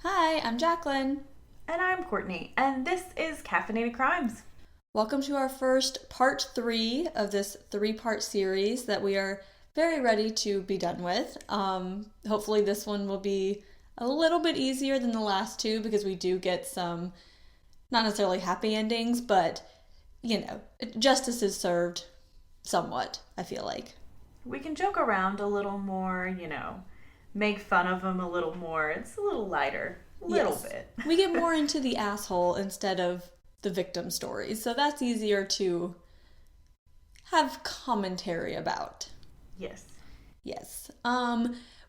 Hi, I'm Jaclyn. And I'm Courtney, and this is Caffeinated Crimes. Welcome to our first part 3 of this 3-part series that we are very ready to be done with. Hopefully this one will be a little bit easier than the last two because we do get some, not necessarily happy endings, but, justice is served somewhat, I feel like. We can joke around a little more, make fun of them a little more. It's a little lighter. Little bit. We get more into the asshole instead of the victim stories, so that's easier to have commentary about. Yes.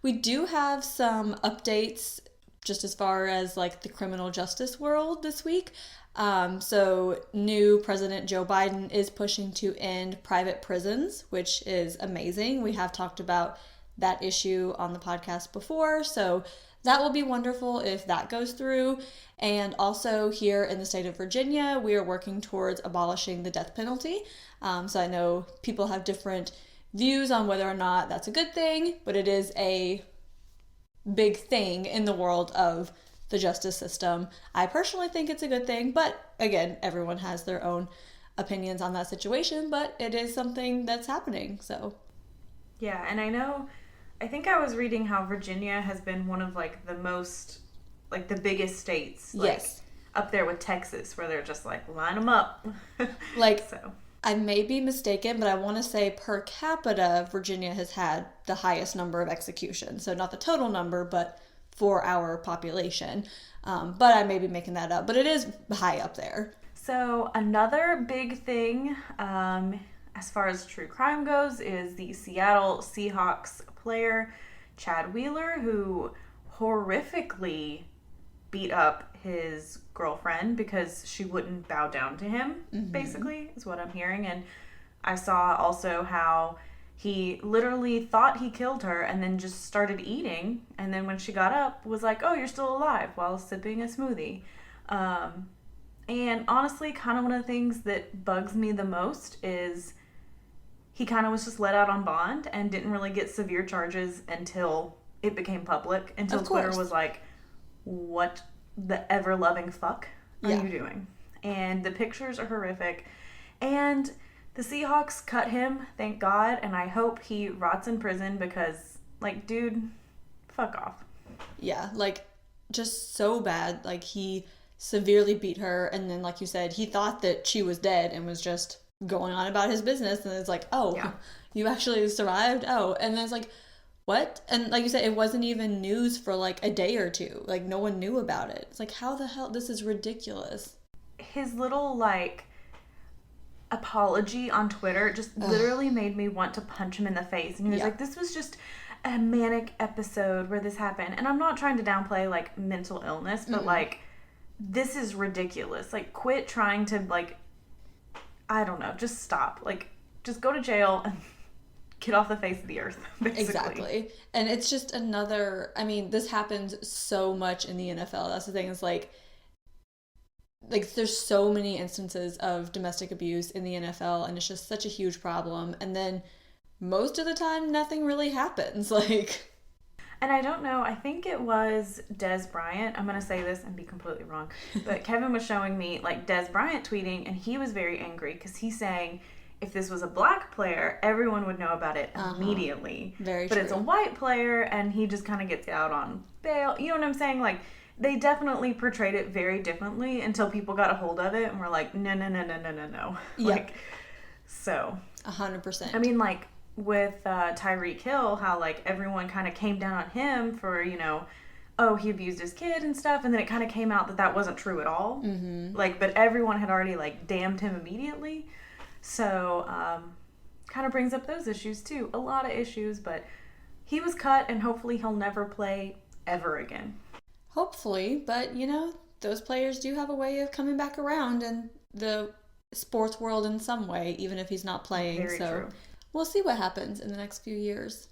We do have some updates just as far as like the criminal justice world this week. So new President Joe Biden is pushing to end private prisons, which is amazing. We have talked about that issue on the podcast before, so that will be wonderful if that goes through. And also here in the state of Virginia, we are working towards abolishing the death penalty. So I know people have different views on whether or not that's a good thing, but it is a big thing in the world of the justice system. I personally think it's a good thing, but again, everyone has their own opinions on that situation, but it is something that's happening, so. Yeah, and I think I was reading how Virginia has been one of the biggest states. Yes. Up there with Texas, where they're just line them up. So. I may be mistaken, but I want to say per capita, Virginia has had the highest number of executions. So not the total number, but for our population. But I may be making that up, but it is high up there. So another big thing, as far as true crime goes, is the Seattle Seahawks player Chad Wheeler, who horrifically beat up his girlfriend because she wouldn't bow down to him, basically, is what I'm hearing. And I saw also how he literally thought he killed her and then just started eating. And then when she got up, was like, "Oh, you're still alive," while sipping a smoothie. And honestly, kind of one of the things that bugs me the most is he kind of was just let out on bond and didn't really get severe charges until it became public, until Twitter was like, "What the ever-loving fuck are you doing?" And the pictures are horrific. And the Seahawks cut him, thank God, and I hope he rots in prison because, dude, fuck off. Yeah, just so bad. He severely beat her, and then, like you said, he thought that she was dead and was just going on about his business, and it's like, oh, yeah. You actually survived? Oh, and then it's like, what? And like you said, it wasn't even news for a day or two. No one knew about it. It's like, how the hell? This is ridiculous. His little apology on Twitter just literally made me want to punch him in the face. And he was like, "This was just a manic episode where this happened." And I'm not trying to downplay mental illness, but this is ridiculous. Quit trying to I don't know, just stop. Just go to jail and get off the face of the earth, basically. Exactly. And it's just another, this happens so much in the NFL. That's the thing, is there's so many instances of domestic abuse in the NFL, and it's just such a huge problem. And then most of the time, nothing really happens. And I don't know, I think it was Des Bryant. I'm going to say this and be completely wrong. But Kevin was showing me Des Bryant tweeting, and he was very angry because he's saying if this was a black player, everyone would know about it immediately. Very true. But it's a white player, and he just kind of gets out on bail. You know what I'm saying? They definitely portrayed it very differently until people got a hold of it and were like, no. Yep. So. 100%. With Tyreek Hill, how everyone kind of came down on him for, oh, he abused his kid and stuff, and then it kind of came out that wasn't true at all. But everyone had already damned him immediately. So kind of brings up those issues too. A lot of issues, but he was cut, and hopefully he'll never play ever again. Hopefully, but those players do have a way of coming back around in the sports world in some way, even if he's not playing. Very true. We'll see what happens in the next few years.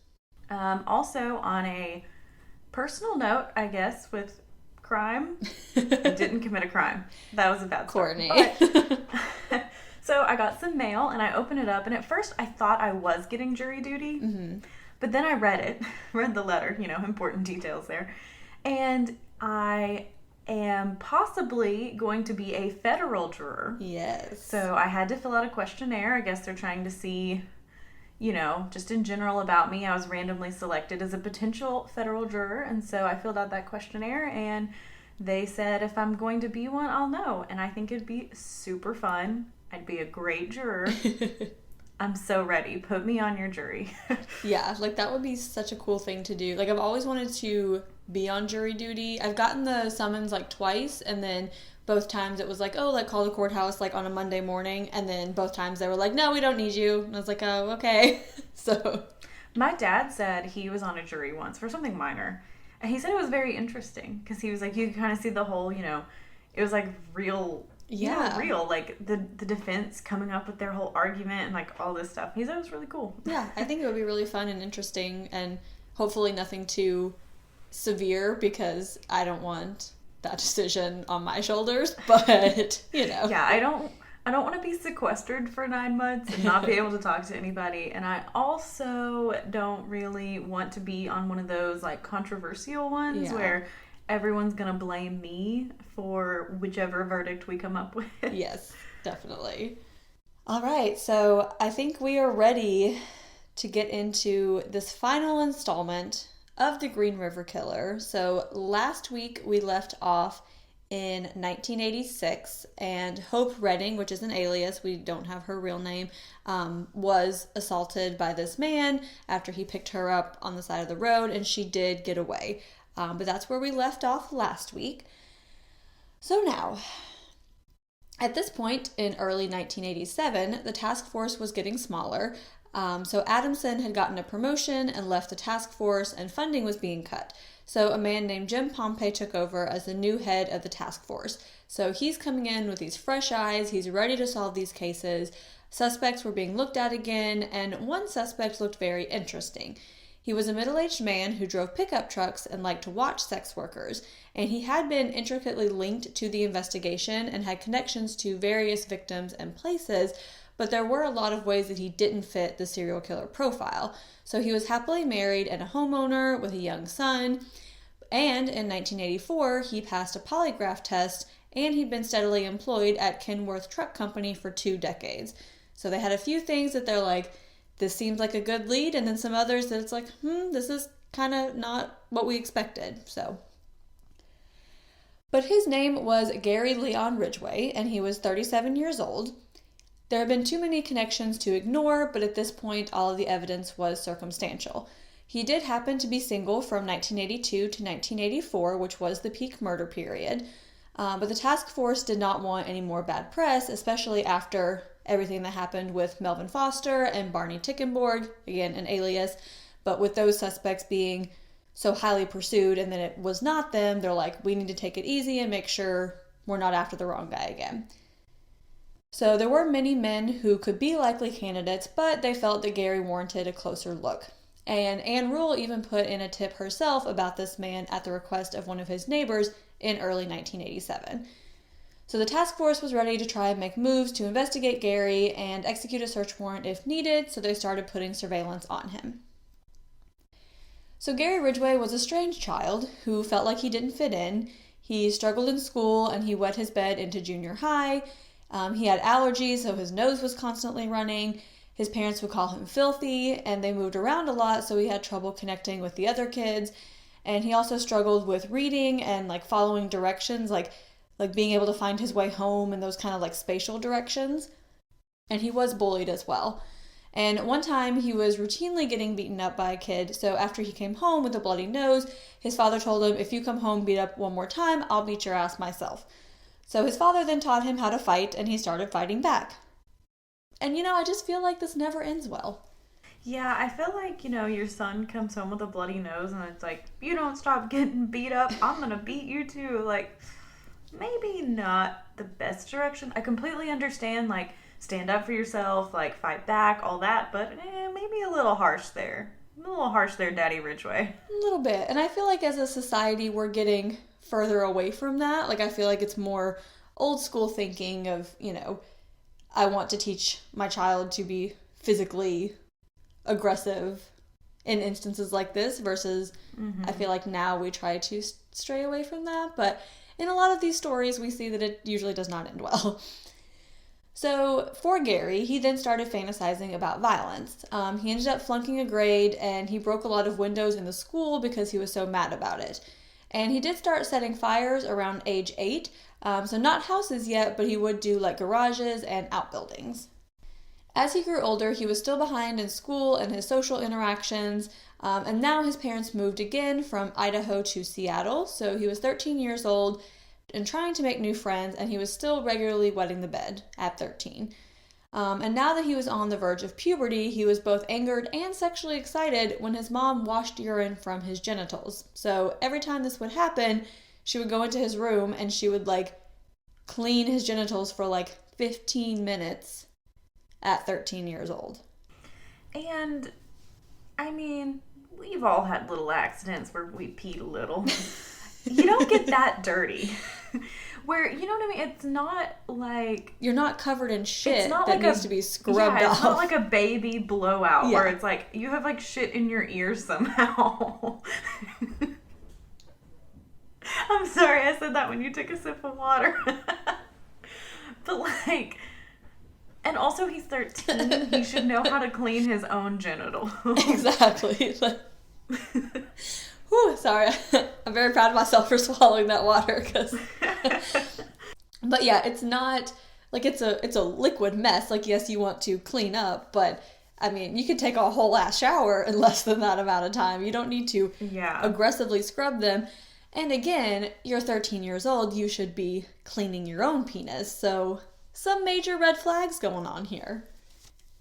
Also, on a personal note, I guess, with crime, I didn't commit a crime. That was a bad start. Courtney. But, so I got some mail, and I opened it up, and at first I thought I was getting jury duty, but then I read the letter, important details there, And I am possibly going to be a federal juror. Yes. So I had to fill out a questionnaire. I guess they're trying to see, just in general about me. I was randomly selected as a potential federal juror. And so I filled out that questionnaire, and they said if I'm going to be one, I'll know. And I think it'd be super fun. I'd be a great juror. I'm so ready. Put me on your jury. Yeah, like that would be such a cool thing to do. Like I've always wanted to be on jury duty. I've gotten the summons like twice, and then both times it was like, oh, like call the courthouse like on a Monday morning, and then both times they were like, no, we don't need you. And I was like, oh, okay. So my dad said he was on a jury once for something minor, and he said it was very interesting because he was like, you could kind of see the whole, it was like real. Yeah. Real, like the defense coming up with their whole argument and like all this stuff. He said it was really cool. Yeah, I think it would be really fun and interesting, and hopefully nothing too severe, because I don't want that decision on my shoulders, but Yeah, I don't want to be sequestered for 9 months and not be able to talk to anybody. And I also don't really want to be on one of those like controversial ones where everyone's gonna blame me for whichever verdict we come up with. Yes, definitely. All right, so I think we are ready to get into this final installment of the Green River Killer. So last week we left off in 1986, and Hope Redding, which is an alias, we don't have her real name, was assaulted by this man after he picked her up on the side of the road, and she did get away. But that's where we left off last week. So now, at this point in early 1987, the task force was getting smaller. So Adamson had gotten a promotion and left the task force, and funding was being cut. So a man named Jim Pompe took over as the new head of the task force. So he's coming in with these fresh eyes. He's ready to solve these cases. Suspects were being looked at again, and one suspect looked very interesting. He was a middle-aged man who drove pickup trucks and liked to watch sex workers, and he had been intricately linked to the investigation and had connections to various victims and places, but there were a lot of ways that he didn't fit the serial killer profile. So he was happily married and a homeowner with a young son, and in 1984 he passed a polygraph test, and he'd been steadily employed at Kenworth Truck Company for 2 decades. So they had a few things that they're like, this seems like a good lead, and then some others that it's like, this is kind of not what we expected. But his name was Gary Leon Ridgway, and he was 37 years old. There had been too many connections to ignore, but at this point all of the evidence was circumstantial. He did happen to be single from 1982 to 1984, which was the peak murder period. But the task force did not want any more bad press, especially after everything that happened with Melvin Foster and Barney Tickenborg, again an alias, but with those suspects being so highly pursued and then it was not them, they're like, we need to take it easy and make sure we're not after the wrong guy again. So there were many men who could be likely candidates, but they felt that Gary warranted a closer look. And Ann Rule even put in a tip herself about this man at the request of one of his neighbors in early 1987. So the task force was ready to try and make moves to investigate Gary and execute a search warrant if needed, so they started putting surveillance on him. So Gary Ridgway was a strange child who felt like he didn't fit in. He struggled in school and he wet his bed into junior high. He had allergies, so his nose was constantly running. His parents would call him filthy, and they moved around a lot, so he had trouble connecting with the other kids. And he also struggled with reading and like following directions, like being able to find his way home and those kind of like spatial directions. And he was bullied as well. And one time he was routinely getting beaten up by a kid, so after he came home with a bloody nose, his father told him, if you come home beat up one more time, I'll beat your ass myself. So his father then taught him how to fight, and he started fighting back. And I just feel like this never ends well. Yeah, I feel like, your son comes home with a bloody nose and it's like, you don't stop getting beat up, I'm gonna beat you too. Like, maybe not the best direction. I completely understand, like, stand up for yourself, like, fight back, all that, but maybe a little harsh there. A little harsh there, Daddy Ridgway. A little bit. And I feel like as a society, we're getting further away from that. Like, I feel like it's more old school thinking of, I want to teach my child to be physically aggressive in instances like this versus I feel like now we try to stray away from that. But in a lot of these stories, we see that it usually does not end well. So for Gary, he then started fantasizing about violence. He ended up flunking a grade, and he broke a lot of windows in the school because he was so mad about it. And he did start setting fires around age 8, so not houses yet, but he would do like garages and outbuildings. As he grew older, he was still behind in school and his social interactions, and now his parents moved again from Idaho to Seattle, so he was 13 years old and trying to make new friends, and he was still regularly wetting the bed at 13. And now that he was on the verge of puberty, he was both angered and sexually excited when his mom washed urine from his genitals. So every time this would happen, she would go into his room and she would like clean his genitals for like 15 minutes at 13 years old. And I mean, we've all had little accidents where we peed a little. You don't get that dirty. Where, you know what I mean? It's not like... You're not covered in shit that like needs to be scrubbed off. It's not like a baby blowout where it's like, you have like shit in your ears somehow. I'm sorry I said that when you took a sip of water. But like... And also he's 13. He should know how to clean his own genitals. Exactly. Whew, sorry. I'm very proud of myself for swallowing that water. But yeah, it's not like it's a liquid mess. Like, yes, you want to clean up, but I mean, you could take a whole ass shower in less than that amount of time. You don't need to aggressively scrub them. And again, you're 13 years old. You should be cleaning your own penis. So some major red flags going on here.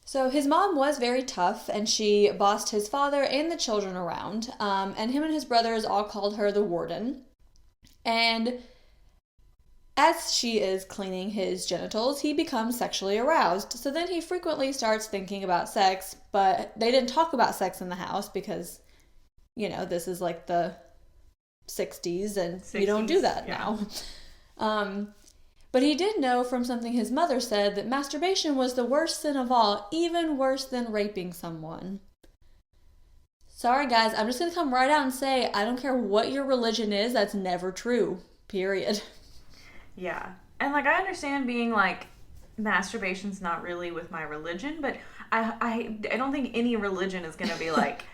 So his mom was very tough, and she bossed his father and the children around, and him and his brothers all called her the warden. And as she is cleaning his genitals, he becomes sexually aroused. So then he frequently starts thinking about sex, but they didn't talk about sex in the house because, you know, this is like the 60s and you don't do that now. But he did know from something his mother said that masturbation was the worst sin of all, even worse than raping someone. Sorry guys, I'm just going to come right out and say, I don't care what your religion is, that's never true. Period. Yeah. And like, I understand being like, masturbation's not really with my religion, but I don't think any religion is going to be like,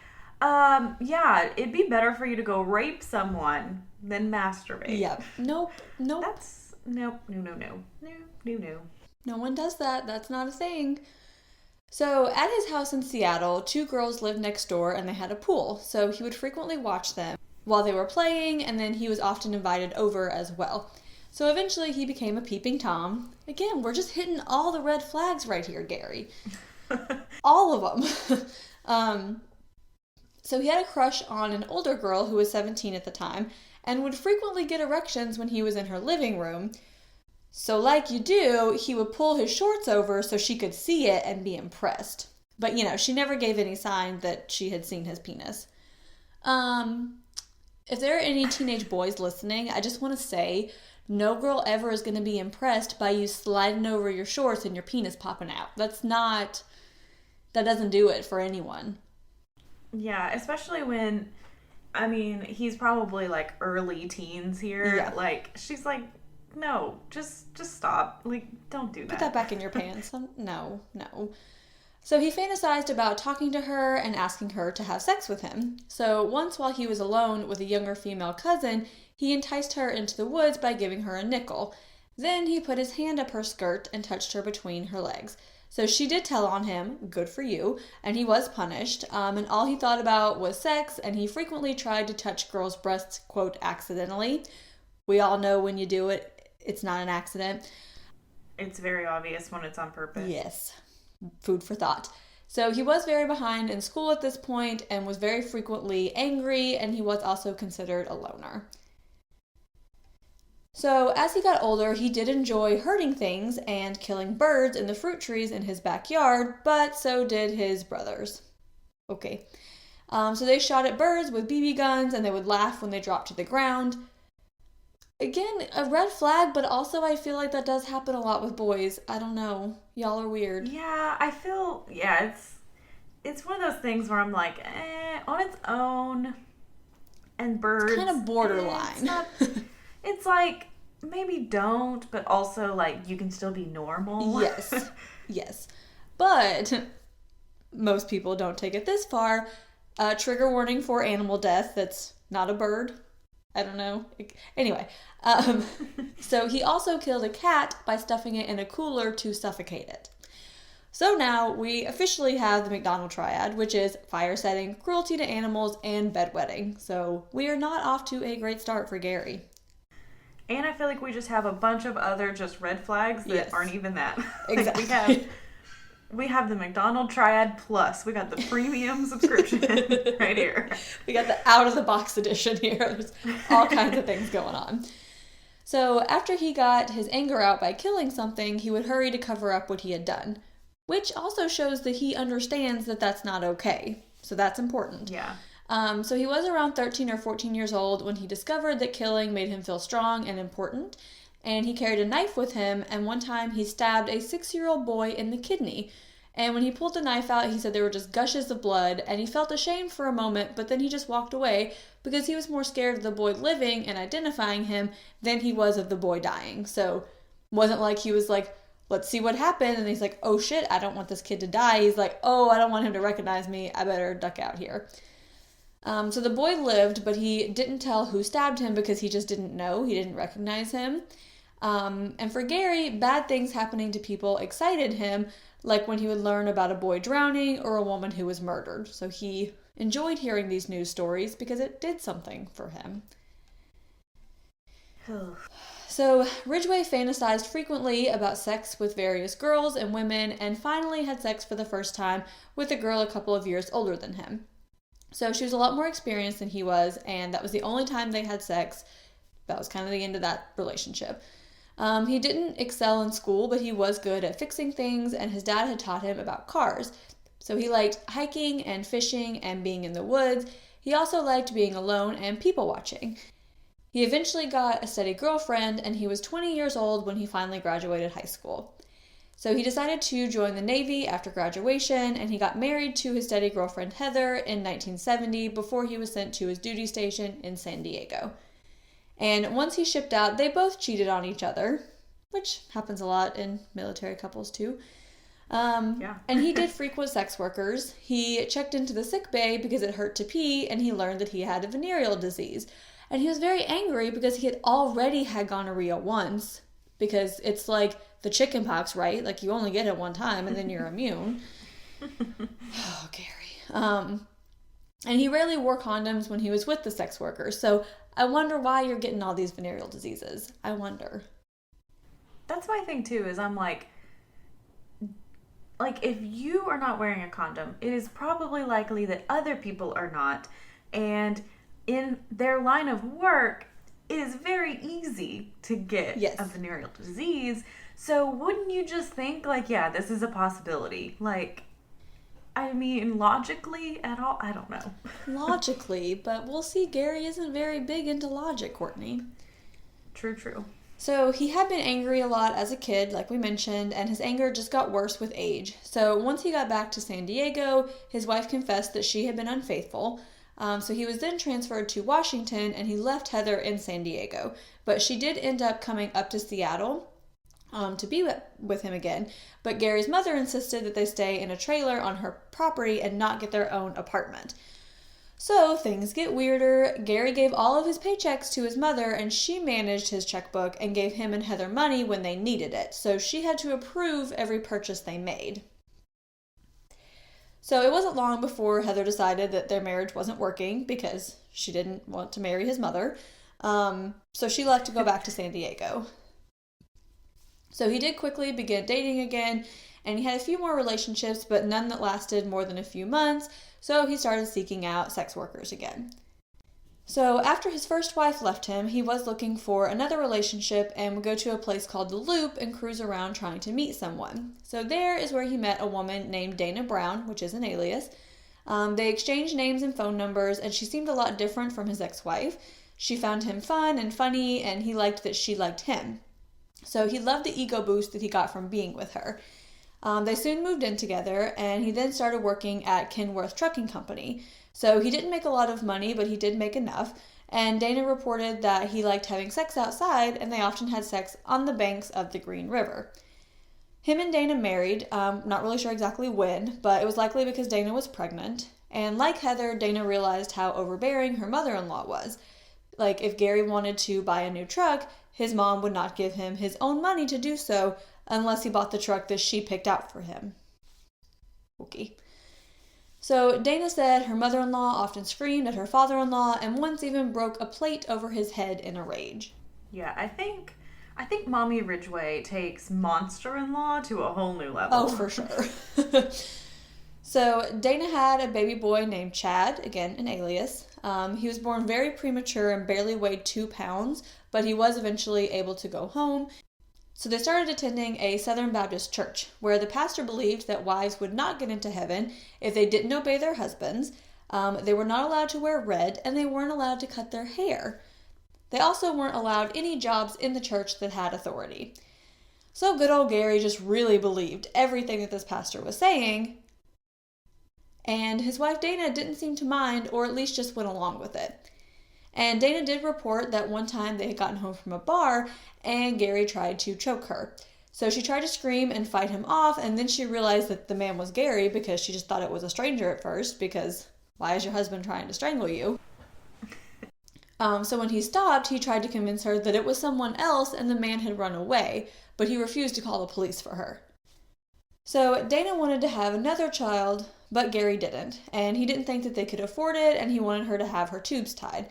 yeah, it'd be better for you to go rape someone than masturbate. Yep. Nope. No. No one does that. That's not a thing. So at his house in Seattle, 2 girls lived next door and they had a pool. So he would frequently watch them while they were playing, and then he was often invited over as well. So eventually he became a peeping Tom. Again, we're just hitting all the red flags right here, Gary. All of them. So he had a crush on an older girl who was 17 at the time, and would frequently get erections when he was in her living room. So like you do, he would pull his shorts over so she could see it and be impressed. But, you know, she never gave any sign that she had seen his penis. If there are any teenage boys listening, I just want to say, no girl ever is going to be impressed by you sliding over your shorts and your penis popping out. That doesn't do it for anyone. Yeah, especially when... I mean, he's probably like early teens here. Yeah. Like, she's like, no, just stop. Like, don't do that. Put that back in your pants. No. So he fantasized about talking to her and asking her to have sex with him. So once while he was alone with a younger female cousin, he enticed her into the woods by giving her a nickel. Then he put his hand up her skirt and touched her between her legs. So she did tell on him, good for you, and he was punished, and all he thought about was sex, and he frequently tried to touch girls' breasts, quote, accidentally. We all know when you do it, it's not an accident. It's very obvious when it's on purpose. Yes. Food for thought. So he was very behind in school at this point, and was very frequently angry, and he was also considered a loner. So as he got older, he did enjoy hurting things and killing birds in the fruit trees in his backyard, but so did his brothers. Okay. So they shot at birds with BB guns, and they would laugh when they dropped to the ground. Again, a red flag, but also I feel like that does happen a lot with boys. I don't know. Y'all are weird. Yeah, I feel, it's one of those things where I'm like, on its own, and birds. Kind of borderline. It's not, it's like, maybe don't, but also, like, you can still be normal. Yes. Yes. But most people don't take it this far. Trigger warning for animal death that's not a bird. I don't know. Anyway, so he also killed a cat by stuffing it in a cooler to suffocate it. So now we officially have the McDonald triad, which is fire setting, cruelty to animals, and bedwetting. So we are not off to a great start for Gary. And I feel like we just have a bunch of other just red flags that aren't even that. Exactly. Like we have the McDonald Triad Plus. We got the premium subscription right here. We got the out-of-the-box edition here. There's all kinds of things going on. So after he got his anger out by killing something, he would hurry to cover up what he had done, which also shows that he understands that that's not okay. So that's important. Yeah. So he was around 13 or 14 years old when he discovered that killing made him feel strong and important, and he carried a knife with him, and one time he stabbed a 6-year-old boy in the kidney. And when he pulled the knife out, he said there were just gushes of blood, and he felt ashamed for a moment, but then he just walked away because he was more scared of the boy living and identifying him than he was of the boy dying. So it wasn't like he was like, let's see what happened, and he's like, oh shit, I don't want this kid to die. He's like, oh, I don't want him to recognize me. I better duck out here. So the boy lived, but he didn't tell who stabbed him because he just didn't know. He didn't recognize him. And for Gary, bad things happening to people excited him, like when he would learn about a boy drowning or a woman who was murdered. So he enjoyed hearing these news stories because it did something for him. So Ridgway fantasized frequently about sex with various girls and women, and finally had sex for the first time with a girl a couple of years older than him. So she was a lot more experienced than he was, and that was the only time they had sex. That was kind of the end of that relationship. He didn't excel in school, but he was good at fixing things, and his dad had taught him about cars. So he liked hiking and fishing and being in the woods. He also liked being alone and people watching. He eventually got a steady girlfriend, and he was 20 years old when he finally graduated high school. So he decided to join the Navy after graduation, and he got married to his steady girlfriend Heather in 1970 before he was sent to his duty station in San Diego. And once he shipped out, they both cheated on each other, which happens a lot in military couples too. Yeah. And he did frequent sex workers. He checked into the sick bay because it hurt to pee, and he learned that he had a venereal disease. And he was very angry because he had already had gonorrhea once, because it's like the chicken pox, right? Like you only get it one time and then you're immune. Oh, Gary. And he rarely wore condoms when he was with the sex workers. So I wonder why you're getting all these venereal diseases. I wonder. That's my thing too, is I'm like if you are not wearing a condom, it is probably likely that other people are not. And in their line of work, it is very easy to get a venereal disease. So wouldn't you just think, like, yeah, this is a possibility? Like, I mean, logically at all? I don't know. Logically, but we'll see. Gary isn't very big into logic, Courtney. True. So he had been angry a lot as a kid, like we mentioned, and his anger just got worse with age. So once he got back to San Diego, his wife confessed that she had been unfaithful. So he was then transferred to Washington, and he left Heather in San Diego. But she did end up coming up to Seattle to be with him again. But Gary's mother insisted that they stay in a trailer on her property and not get their own apartment. So things get weirder. Gary gave all of his paychecks to his mother, and she managed his checkbook and gave him and Heather money when they needed it. So she had to approve every purchase they made. So it wasn't long before Heather decided that their marriage wasn't working because she didn't want to marry his mother. So she left to go back to San Diego. So he did quickly begin dating again, and he had a few more relationships, but none that lasted more than a few months, so he started seeking out sex workers again. So after his first wife left him, he was looking for another relationship and would go to a place called The Loop and cruise around trying to meet someone. So there is where he met a woman named Dana Brown, which is an alias. They exchanged names and phone numbers, and she seemed a lot different from his ex-wife. She found him fun and funny, and he liked that she liked him. So he loved the ego boost that he got from being with her. They soon moved in together, and he then started working at Kenworth Trucking Company. So he didn't make a lot of money, but he did make enough. And Dana reported that he liked having sex outside, and they often had sex on the banks of the Green River. Him and Dana married, not really sure exactly when, but it was likely because Dana was pregnant. And like Heather, Dana realized how overbearing her mother-in-law was. Like, if Gary wanted to buy a new truck, his mom would not give him his own money to do so unless he bought the truck that she picked out for him. Okay. So Dana said her mother-in-law often screamed at her father-in-law and once even broke a plate over his head in a rage. Yeah, I think Mommy Ridgeway takes monster-in-law to a whole new level. Oh, for sure. So Dana had a baby boy named Chad, again, an alias. He was born very premature and barely weighed 2 pounds, but he was eventually able to go home. So they started attending a Southern Baptist church, where the pastor believed that wives would not get into heaven if they didn't obey their husbands. They were not allowed to wear red, and they weren't allowed to cut their hair. They also weren't allowed any jobs in the church that had authority. So good old Gary just really believed everything that this pastor was saying, and his wife Dana didn't seem to mind, or at least just went along with it. And Dana did report that one time they had gotten home from a bar and Gary tried to choke her. So she tried to scream and fight him off, and then she realized that the man was Gary because she just thought it was a stranger at first, because why is your husband trying to strangle you? So when he stopped, he tried to convince her that it was someone else and the man had run away, but he refused to call the police for her. So Dana wanted to have another child, but Gary didn't, and he didn't think that they could afford it, and he wanted her to have her tubes tied.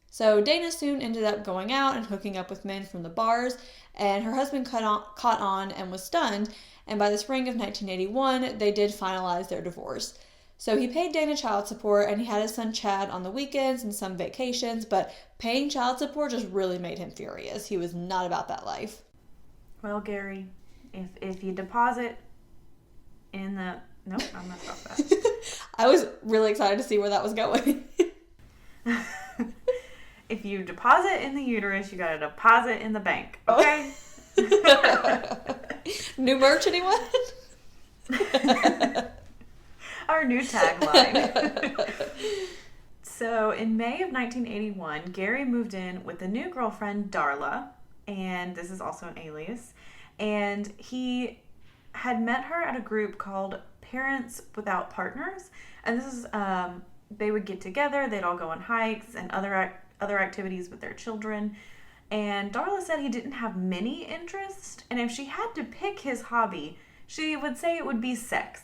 So Dana soon ended up going out and hooking up with men from the bars, and her husband caught on and was stunned, and by the spring of 1981, they did finalize their divorce. So he paid Dana child support, and he had his son Chad on the weekends and some vacations, but paying child support just really made him furious. He was not about that life. Well, Gary, if you deposit in the... Nope, I'm going to stop that. I was really excited to see where that was going. If you deposit in the uterus, you got to deposit in the bank. Okay? New merch, anyone? Our new tagline. So in May of 1981, Gary moved in with a new girlfriend, Darla, and this is also an alias, and he had met her at a group called Parents Without Partners, and this is they would get together, they'd all go on hikes and other activities with their children. And Darla said he didn't have many interests, and if she had to pick his hobby, she would say it would be sex,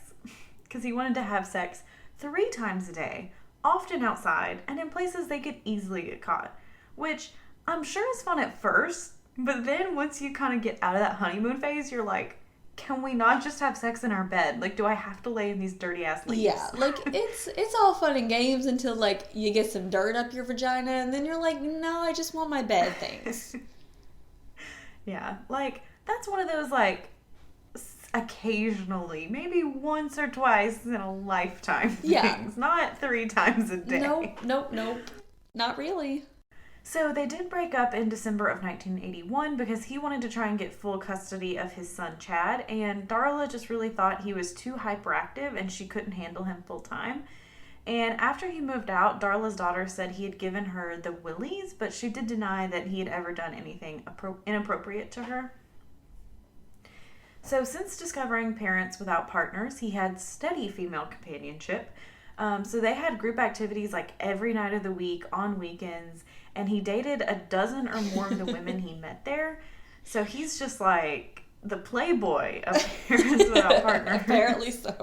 because he wanted to have sex 3 times a day, often outside and in places they could easily get caught, which I'm sure is fun at first, but then once you kind of get out of that honeymoon phase, you're like, can we not just have sex in our bed? Like, do I have to lay in these dirty ass leaves? Yeah, like it's all fun and games until like you get some dirt up your vagina, and then you're like, no, I just want my bed things. Yeah, like that's one of those like occasionally, maybe once or twice in a lifetime things, not 3 times a day. Nope, not really. So they did break up in December of 1981 because he wanted to try and get full custody of his son Chad, and Darla just really thought he was too hyperactive and she couldn't handle him full time. And after he moved out, Darla's daughter said he had given her the willies, but she did deny that he had ever done anything inappropriate to her. So since discovering Parents Without Partners, he had steady female companionship. So they had group activities like every night of the week, on weekends, and he dated a dozen or more of the women he met there. So he's just like the playboy of Parents Without Partners. Apparently so.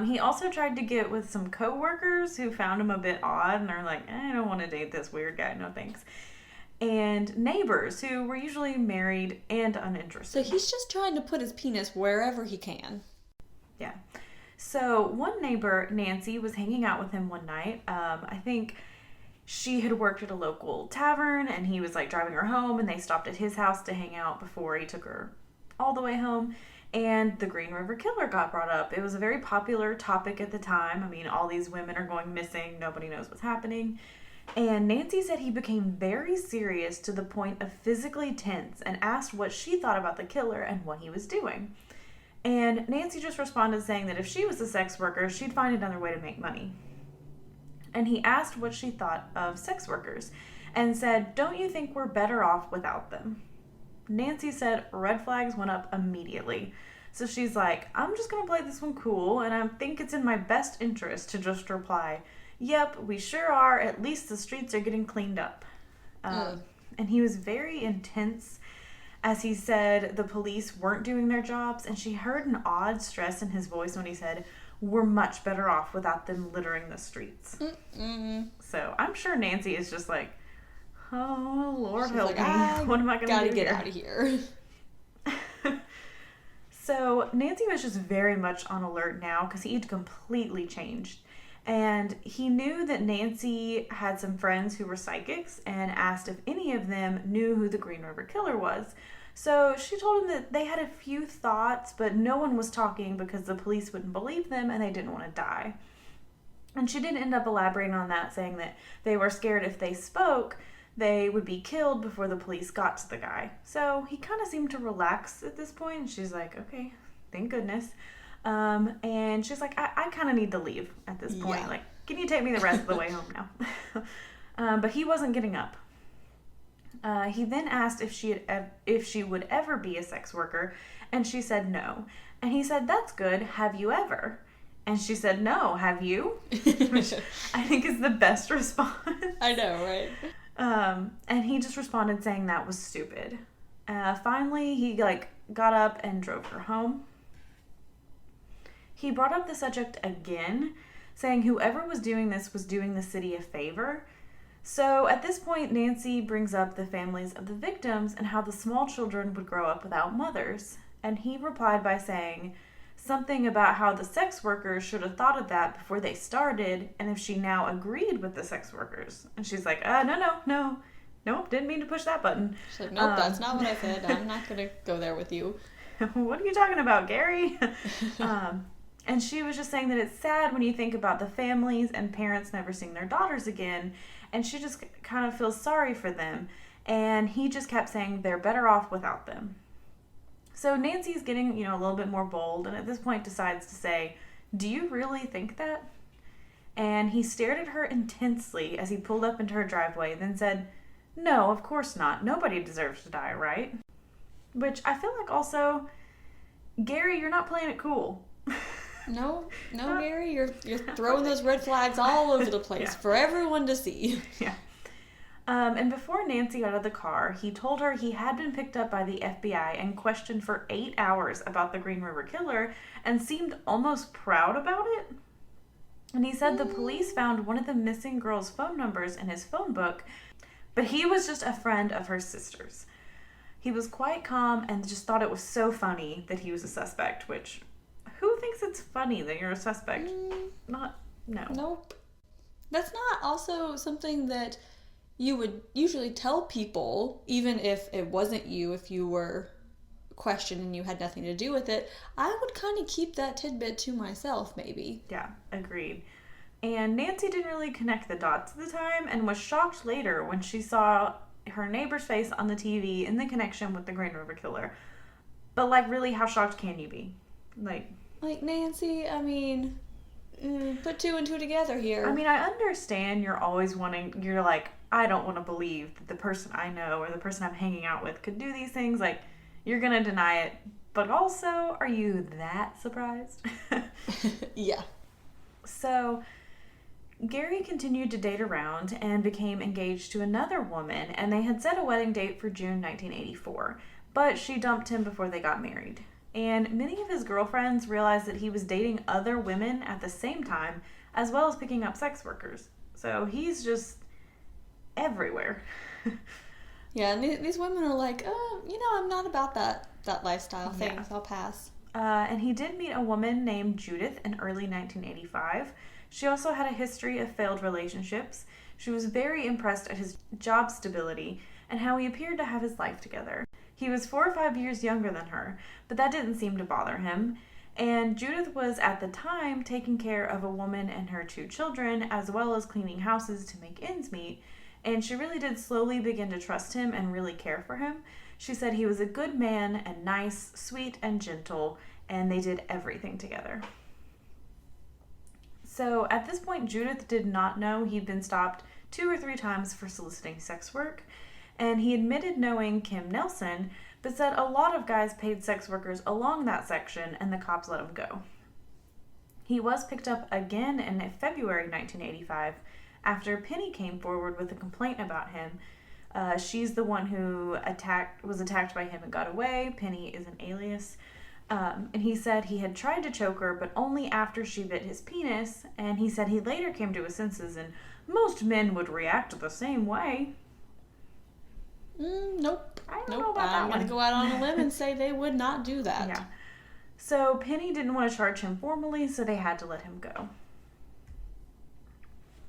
He also tried to get with some coworkers who found him a bit odd and are like, I don't want to date this weird guy, no thanks. And neighbors who were usually married and uninterested. So he's just trying to put his penis wherever he can. Yeah. So one neighbor, Nancy, was hanging out with him one night. I think she had worked at a local tavern and he was like driving her home, and they stopped at his house to hang out before he took her all the way home. And the Green River Killer got brought up. It was a very popular topic at the time. I mean, all these women are going missing. Nobody knows what's happening. And Nancy said he became very serious to the point of physically tense and asked what she thought about the killer and what he was doing. And Nancy just responded saying that if she was a sex worker, she'd find another way to make money. And he asked what she thought of sex workers and said, "Don't you think we're better off without them?" Nancy said red flags went up immediately. So she's like, "I'm just going to play this one cool, and I think it's in my best interest to just reply, 'Yep, we sure are. At least the streets are getting cleaned up.'" And he was very intense as he said the police weren't doing their jobs, and she heard an odd stress in his voice when he said, "We're much better off without them littering the streets." So I'm sure Nancy is just like, "Oh, Lord She's help like, me. What am I going to do? Gotta get out of here." So Nancy was just very much on alert now because he had completely changed. And he knew that Nancy had some friends who were psychics and asked if any of them knew who the Green River Killer was. So she told him that they had a few thoughts, but no one was talking because the police wouldn't believe them and they didn't want to die. And she did end up elaborating on that, saying that they were scared if they spoke, they would be killed before the police got to the guy. So he kind of seemed to relax at this point. And she's like, "Okay, thank goodness." And she's like, I kind of need to leave at this point. Yeah. Like, can you take me the rest of the way home now? But he wasn't getting up. He then asked if she would ever be a sex worker, and she said no. And he said, "That's good. Have you ever?" And she said, "No. Have you?" Which I think is the best response. I know, right? And he just responded saying that was stupid. Finally, he got up and drove her home. He brought up the subject again, saying whoever was doing this was doing the city a favor. So at this point, Nancy brings up the families of the victims and how the small children would grow up without mothers. And he replied by saying something about how the sex workers should have thought of that before they started, and if she now agreed with the sex workers. And she's like, nope, didn't mean to push that button. She's like, "Nope, that's not what I said. I'm not going to go there with you." What are you talking about, Gary? And she was just saying that it's sad when you think about the families and parents never seeing their daughters again, and she just kind of feels sorry for them. And he just kept saying they're better off without them. So Nancy's getting, a little bit more bold, and at this point decides to say, "Do you really think that?" And he stared at her intensely as he pulled up into her driveway, then said, "No, of course not. Nobody deserves to die, right?" Which I feel like also, Gary, you're not playing it cool. No, Gary, you're throwing those red flags all over the place for everyone to see. Yeah. And before Nancy got out of the car, he told her he had been picked up by the FBI and questioned for 8 hours about the Green River Killer and seemed almost proud about it. And he said the police found one of the missing girl's phone numbers in his phone book, but he was just a friend of her sister's. He was quite calm and just thought it was so funny that he was a suspect, which, who thinks it's funny that you're a suspect? No. Nope. That's not also something that you would usually tell people, even if it wasn't you, if you were questioned and you had nothing to do with it. I would kind of keep that tidbit to myself, maybe. Yeah, agreed. And Nancy didn't really connect the dots at the time and was shocked later when she saw her neighbor's face on the TV in the connection with the Green River Killer. But, really, how shocked can you be? Like, Nancy, put two and two together here. I understand you're always you're like, I don't want to believe that the person I know or the person I'm hanging out with could do these things. Like, you're going to deny it. But also, are you that surprised? Yeah. So, Gary continued to date around and became engaged to another woman, and they had set a wedding date for June 1984. But she dumped him before they got married. And many of his girlfriends realized that he was dating other women at the same time, as well as picking up sex workers. So he's just everywhere. Yeah, and these women are like, I'm not about that lifestyle thing, so I'll pass. And he did meet a woman named Judith in early 1985. She also had a history of failed relationships. She was very impressed at his job stability and how he appeared to have his life together. He was 4 or 5 years younger than her, but that didn't seem to bother him. And Judith was at the time taking care of a woman and her 2 children, as well as cleaning houses to make ends meet. And she really did slowly begin to trust him and really care for him. She said he was a good man and nice, sweet, and gentle, and they did everything together. So at this point, Judith did not know he'd been stopped 2 or 3 times for soliciting sex work, and he admitted knowing Kim Nelson, but said a lot of guys paid sex workers along that section, and the cops let him go. He was picked up again in February 1985 after Penny came forward with a complaint about him. She's the one who was attacked by him and got away. Penny is an alias. And he said he had tried to choke her, but only after she bit his penis. And he said he later came to his senses, and most men would react the same way. Nope. I don't know about that I'm going to go out on a limb and say they would not do that. Yeah. So Penny didn't want to charge him formally, so they had to let him go.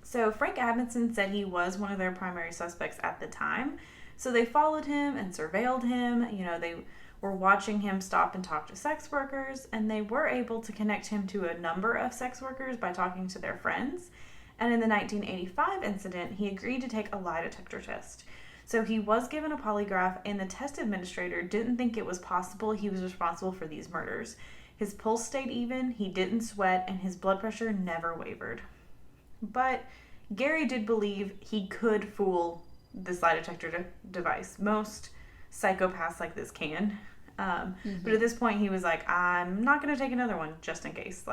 So Frank Adamson said he was one of their primary suspects at the time. So they followed him and surveilled him. They were watching him stop and talk to sex workers, and they were able to connect him to a number of sex workers by talking to their friends. And in the 1985 incident, he agreed to take a lie detector test. So he was given a polygraph, and the test administrator didn't think it was possible he was responsible for these murders. His pulse stayed even, he didn't sweat, and his blood pressure never wavered. But Gary did believe he could fool this lie detector device. Most psychopaths like this can. But at this point, he was like, I'm not going to take another one just in case.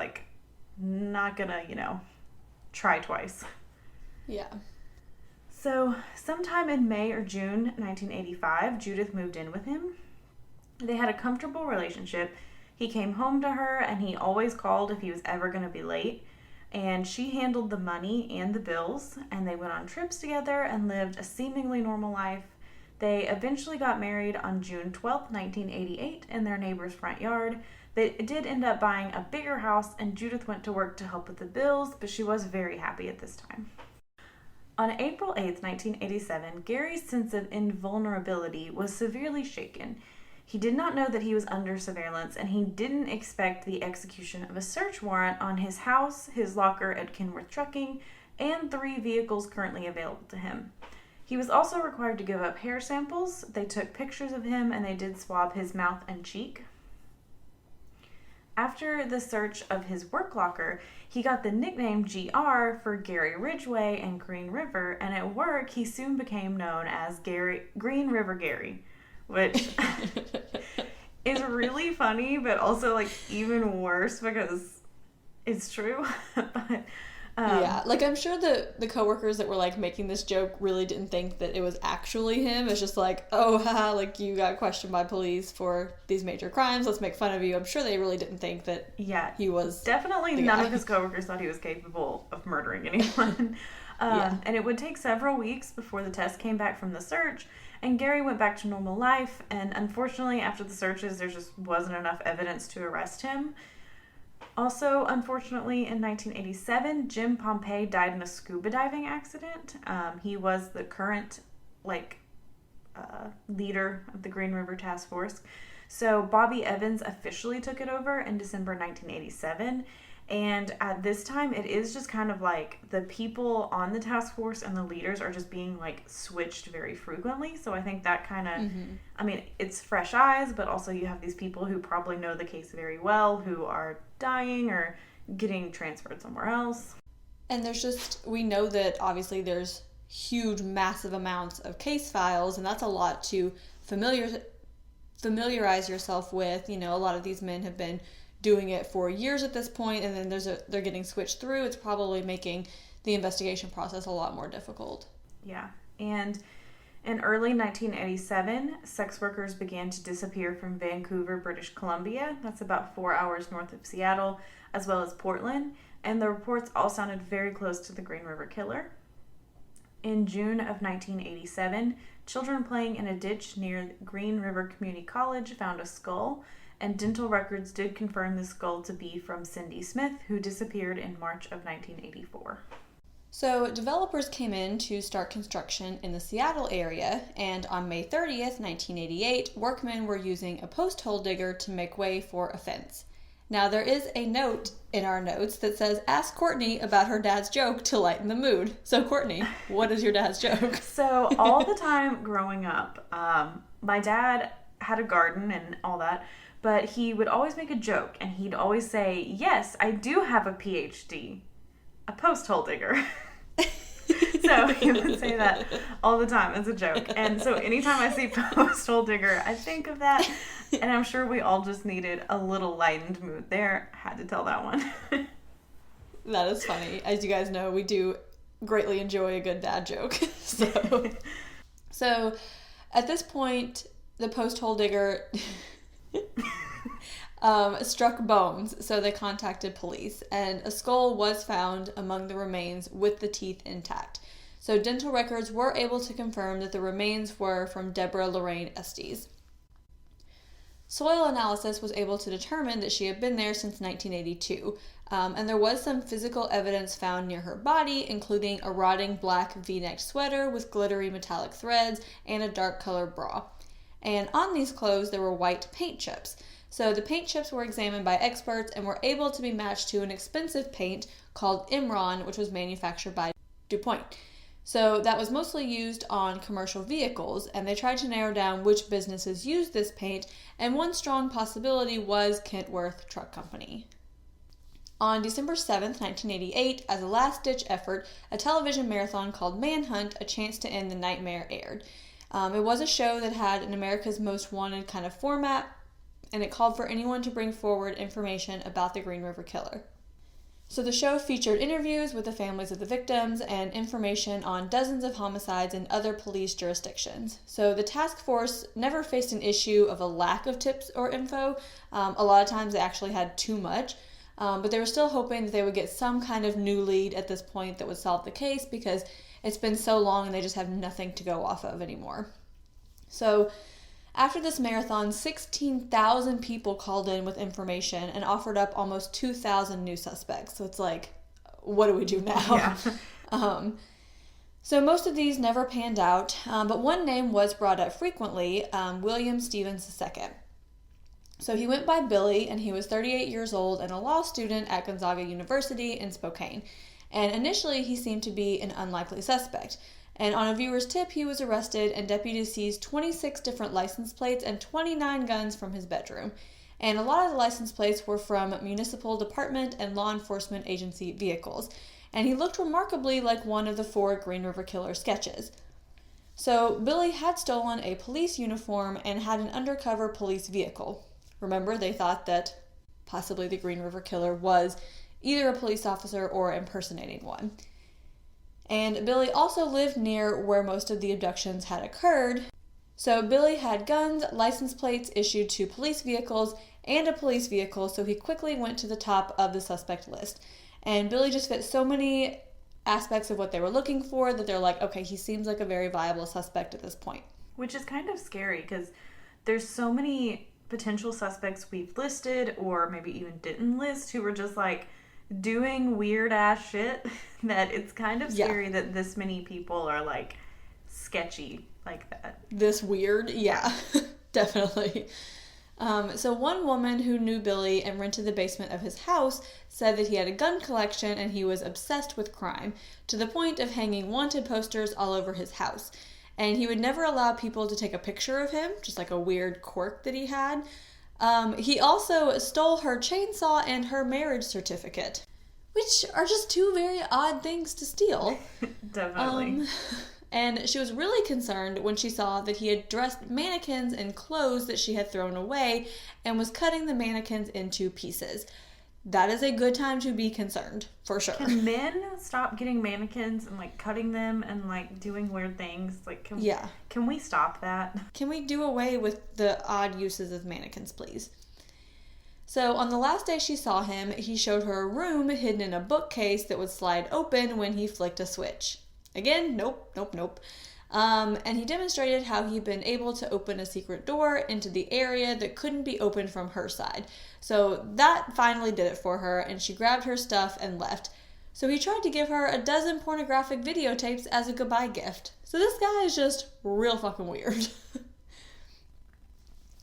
Not going to, try twice. Yeah. So sometime in May or June 1985, Judith moved in with him. They had a comfortable relationship. He came home to her, and he always called if he was ever going to be late. And she handled the money and the bills, and they went on trips together and lived a seemingly normal life. They eventually got married on June 12, 1988, in their neighbor's front yard. They did end up buying a bigger house, and Judith went to work to help with the bills, but she was very happy at this time. On April 8, 1987, Gary's sense of invulnerability was severely shaken. He did not know that he was under surveillance, and he didn't expect the execution of a search warrant on his house, his locker at Kenworth Trucking, and 3 vehicles currently available to him. He was also required to give up hair samples. They took pictures of him, and they did swab his mouth and cheek. After the search of his work locker, he got the nickname GR for Gary Ridgway and Green River, and at work, he soon became known as Green River Gary, which is really funny, but also even worse because it's true. But yeah, I'm sure the coworkers that were making this joke really didn't think that it was actually him. It's just oh, haha, you got questioned by police for these major crimes. Let's make fun of you. I'm sure they really didn't think that he was definitely none of his coworkers thought he was capable of murdering anyone. And it would take several weeks before the test came back from the search, and Gary went back to normal life. And unfortunately, after the searches, there just wasn't enough evidence to arrest him. Also, unfortunately, in 1987, Jim Pompe died in a scuba diving accident. He was the current, leader of the Green River Task Force. So Bobby Evans officially took it over in December 1987. And at this time, it is just kind of the people on the task force and the leaders are just being switched very frequently. So I think that kind of, it's fresh eyes, but also you have these people who probably know the case very well who are dying or getting transferred somewhere else. And we know that obviously there's huge, massive amounts of case files, and that's a lot to familiarize yourself with. A lot of these men have been doing it for years at this point, and then they're getting switched through. It's probably making the investigation process a lot more difficult. Yeah. And in early 1987, sex workers began to disappear from Vancouver, British Columbia. That's about 4 hours north of Seattle, as well as Portland. And the reports all sounded very close to the Green River Killer. In June of 1987, children playing in a ditch near Green River Community College found a skull, and dental records did confirm the skull to be from Cindy Smith, who disappeared in March of 1984. So developers came in to start construction in the Seattle area, and on May 30th, 1988, workmen were using a post hole digger to make way for a fence. Now, there is a note in our notes that says, ask Courtney about her dad's joke to lighten the mood. So, Courtney, what is your dad's joke? So, all the time growing up, my dad had a garden and all that, but he would always make a joke, and he'd always say, yes, I do have a PhD, a post-hole digger. So he would say that all the time as a joke. And so anytime I see post-hole digger, I think of that. And I'm sure we all just needed a little lightened mood there. Had to tell that one. That is funny. As you guys know, we do greatly enjoy a good dad joke. So at this point, the post-hole digger struck bones, so they contacted police, and a skull was found among the remains with the teeth intact. So dental records were able to confirm that the remains were from Deborah Lorraine Estes. Soil analysis was able to determine that she had been there since 1982, and there was some physical evidence found near her body, including a rotting black V-necked sweater with glittery metallic threads and a dark colored bra. And on these clothes there were white paint chips. So the paint chips were examined by experts and were able to be matched to an expensive paint called Imron, which was manufactured by DuPont. So that was mostly used on commercial vehicles, and they tried to narrow down which businesses used this paint, and one strong possibility was Kentworth Truck Company. On December 7th, 1988, as a last-ditch effort, a television marathon called Manhunt, A Chance to End the Nightmare aired. It was a show that had an America's Most Wanted kind of format, and it called for anyone to bring forward information about the Green River Killer. So the show featured interviews with the families of the victims and information on dozens of homicides in other police jurisdictions. So the task force never faced an issue of a lack of tips or info. A lot of times they actually had too much, but they were still hoping that they would get some kind of new lead at this point that would solve the case, because it's been so long and they just have nothing to go off of anymore. So after this marathon, 16,000 people called in with information and offered up almost 2,000 new suspects. So it's like, what do we do now? Yeah. So most of these never panned out, but one name was brought up frequently, William Stevens II. So he went by Billy, and he was 38 years old and a law student at Gonzaga University in Spokane. And initially, he seemed to be an unlikely suspect. And on a viewer's tip, he was arrested, and deputies seized 26 different license plates and 29 guns from his bedroom. And a lot of the license plates were from municipal department and law enforcement agency vehicles. And he looked remarkably like one of the 4 Green River Killer sketches. So Billy had stolen a police uniform and had an undercover police vehicle. Remember, they thought that possibly the Green River Killer was either a police officer or impersonating one. And Billy also lived near where most of the abductions had occurred. So Billy had guns, license plates issued to police vehicles, and a police vehicle, so he quickly went to the top of the suspect list. And Billy just fit so many aspects of what they were looking for that they're like, okay, he seems like a very viable suspect at this point. Which is kind of scary, because there's so many potential suspects we've listed, or maybe even didn't list, who were just like doing weird ass shit, that it's kind of scary that this many people are like sketchy like that. This weird? Yeah, definitely. So one woman who knew Billy and rented the basement of his house said that he had a gun collection and he was obsessed with crime, to the point of hanging wanted posters all over his house. And he would never allow people to take a picture of him, just like a weird quirk that he had. He also stole her chainsaw and her marriage certificate, which are just 2 very odd things to steal. Definitely. And she was really concerned when she saw that he had dressed mannequins in clothes that she had thrown away and was cutting the mannequins into pieces. That is a good time to be concerned, for sure. Can men stop getting mannequins and like cutting them and like doing weird things? Like, can we stop that? Can we do away with the odd uses of mannequins, please? So on the last day she saw him, he showed her a room hidden in a bookcase that would slide open when he flicked a switch. Again, nope. And he demonstrated how he'd been able to open a secret door into the area that couldn't be opened from her side. So that finally did it for her, and she grabbed her stuff and left. So he tried to give her a dozen pornographic videotapes as a goodbye gift. So this guy is just real fucking weird.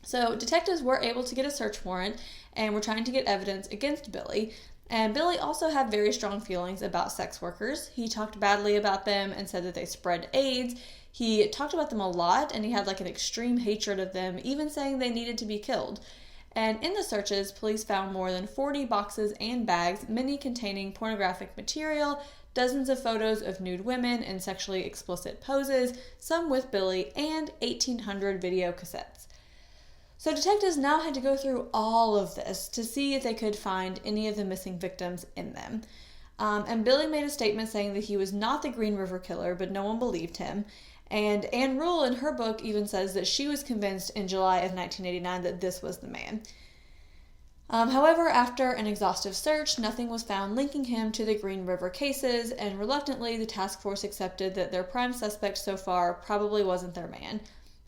So detectives were able to get a search warrant and were trying to get evidence against Billy. And Billy also had very strong feelings about sex workers. He talked badly about them and said that they spread AIDS. He talked about them a lot, and he had like an extreme hatred of them, even saying they needed to be killed. And in the searches, police found more than 40 boxes and bags, many containing pornographic material, dozens of photos of nude women in sexually explicit poses, some with Billy, and 1,800 video cassettes. So detectives now had to go through all of this to see if they could find any of the missing victims in them. And Billy made a statement saying that he was not the Green River Killer, but no one believed him. And Anne Rule in her book even says that she was convinced in July of 1989 that this was the man. However, after an exhaustive search, nothing was found linking him to the Green River cases, and reluctantly the task force accepted that their prime suspect so far probably wasn't their man.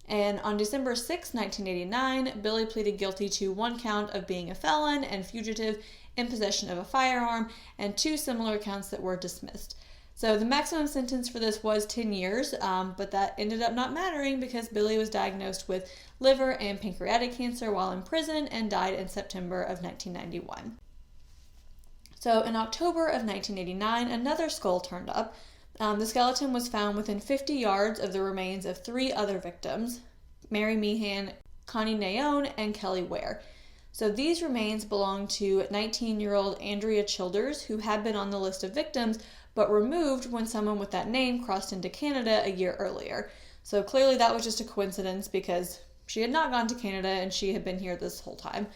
And on December 6, 1989, Billy pleaded guilty to 1 count of being a felon and fugitive in possession of a firearm, and 2 similar counts that were dismissed. So the maximum sentence for this was 10 years, but that ended up not mattering because Billy was diagnosed with liver and pancreatic cancer while in prison and died in September of 1991. So in October of 1989, another skull turned up. The skeleton was found within 50 yards of the remains of 3 other victims, Mary Meehan, Connie Naone, and Kelly Ware. So these remains belonged to 19-year-old Andrea Childers, who had been on the list of victims, but removed when someone with that name crossed into Canada a year earlier. So clearly that was just a coincidence because she had not gone to Canada and she had been here this whole time.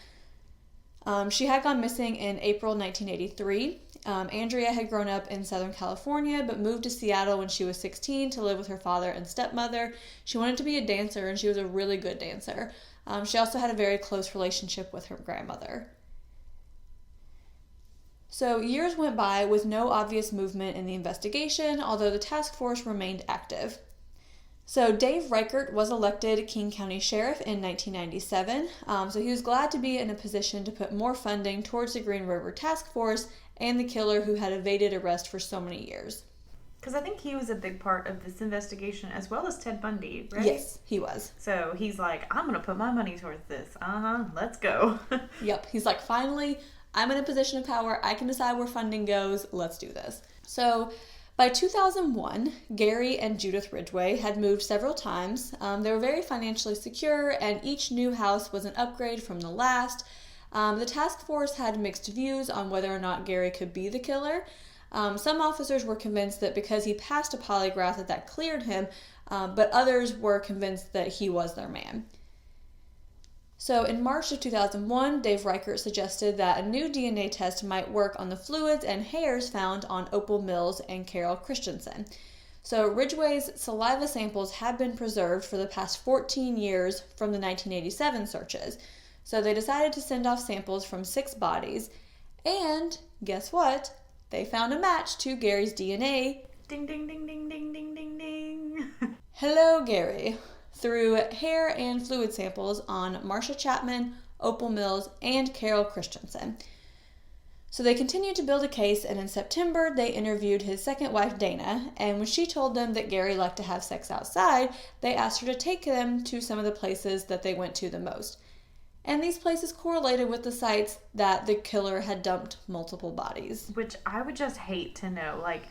She had gone missing in April 1983. Andrea had grown up in Southern California but moved to Seattle when she was 16 to live with her father and stepmother. She wanted to be a dancer and she was a really good dancer. She also had a very close relationship with her grandmother. So years went by with no obvious movement in the investigation, although the task force remained active. So Dave Reichert was elected King County Sheriff in 1997, so he was glad to be in a position to put more funding towards the Green River Task Force and the killer who had evaded arrest for so many years. Because I think he was a big part of this investigation as well as Ted Bundy, right? Yes, he was. So he's like, I'm going to put my money towards this. Let's go. Yep, he's like, finally, I'm in a position of power. I can decide where funding goes. Let's do this. So by 2001, Gary and Judith Ridgway had moved several times. They were very financially secure, and each new house was an upgrade from the last. The task force had mixed views on whether or not Gary could be the killer. Some officers were convinced that because he passed a polygraph that cleared him, but others were convinced that he was their man. So in March of 2001, Dave Reichert suggested that a new DNA test might work on the fluids and hairs found on Opal Mills and Carol Christensen. So Ridgway's saliva samples had been preserved for the past 14 years from the 1987 searches. So they decided to send off samples from 6 bodies, and guess what? They found a match to Gary's DNA. Ding, ding, ding, ding, ding, ding, ding, ding. Hello, Gary. Through hair and fluid samples on Marcia Chapman, Opal Mills, and Carol Christensen. So they continued to build a case, and in September, they interviewed his second wife, Dana, and when she told them that Gary liked to have sex outside, they asked her to take them to some of the places that they went to the most. And these places correlated with the sites that the killer had dumped multiple bodies. Which I would just hate to know, like,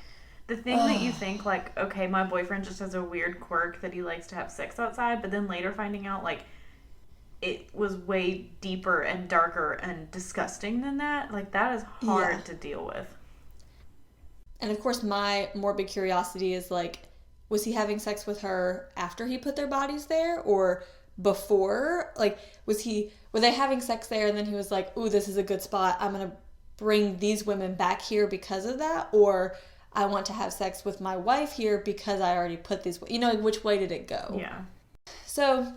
the thing that you think, like, okay, my boyfriend just has a weird quirk that he likes to have sex outside, but then later finding out, like, it was way deeper and darker and disgusting than that. Like, that is hard to deal with. And, of course, my morbid curiosity is, like, was he having sex with her after he put their bodies there, or before? Like, were they having sex there and then he was like, ooh, this is a good spot, I'm going to bring these women back here because of that? Or I want to have sex with my wife here because I already put these, which way did it go? Yeah. So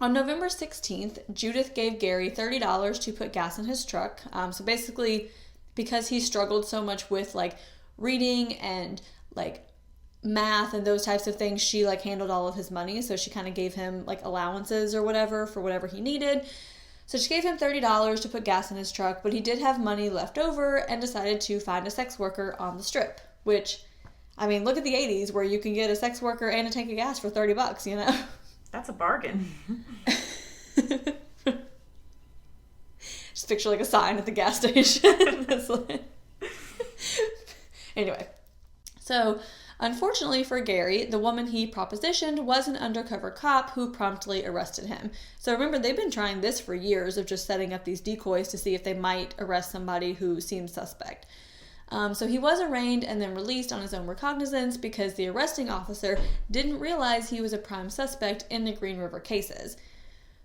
on November 16th, Judith gave Gary $30 to put gas in his truck. So basically, because he struggled so much with, like, reading and, like, math and those types of things, she, like, handled all of his money. So she kind of gave him, like, allowances or whatever for whatever he needed. So she gave him $30 to put gas in his truck, but he did have money left over and decided to find a sex worker on the Strip, which, I mean, look at the 80s where you can get a sex worker and a tank of gas for $30, That's a bargain. Just picture like a sign at the gas station. Anyway, so unfortunately for Gary, the woman he propositioned was an undercover cop who promptly arrested him. So remember, they've been trying this for years of just setting up these decoys to see if they might arrest somebody who seems suspect. So he was arraigned and then released on his own recognizance because the arresting officer didn't realize he was a prime suspect in the Green River cases.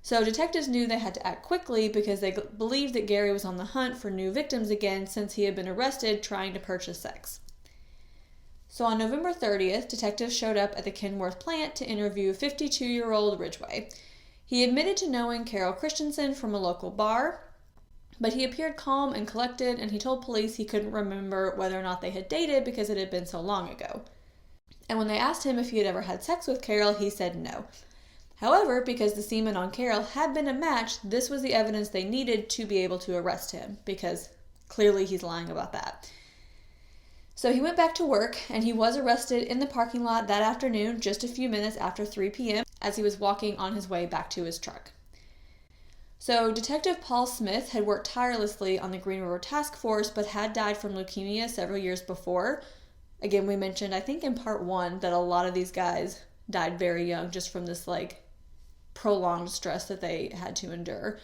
So detectives knew they had to act quickly because they believed that Gary was on the hunt for new victims again since he had been arrested trying to purchase sex. So on November 30th, detectives showed up at the Kenworth plant to interview 52-year-old Ridgway. He admitted to knowing Carol Christensen from a local bar, but he appeared calm and collected, and he told police he couldn't remember whether or not they had dated because it had been so long ago. And when they asked him if he had ever had sex with Carol, he said no. However, because the semen on Carol had been a match, this was the evidence they needed to be able to arrest him, because clearly he's lying about that. So he went back to work, and he was arrested in the parking lot that afternoon, just a few minutes after 3 p.m., as he was walking on his way back to his truck. So Detective Paul Smith had worked tirelessly on the Green River Task Force, but had died from leukemia several years before. Again, we mentioned, I think in part 1, that a lot of these guys died very young just from this, prolonged stress that they had to endure.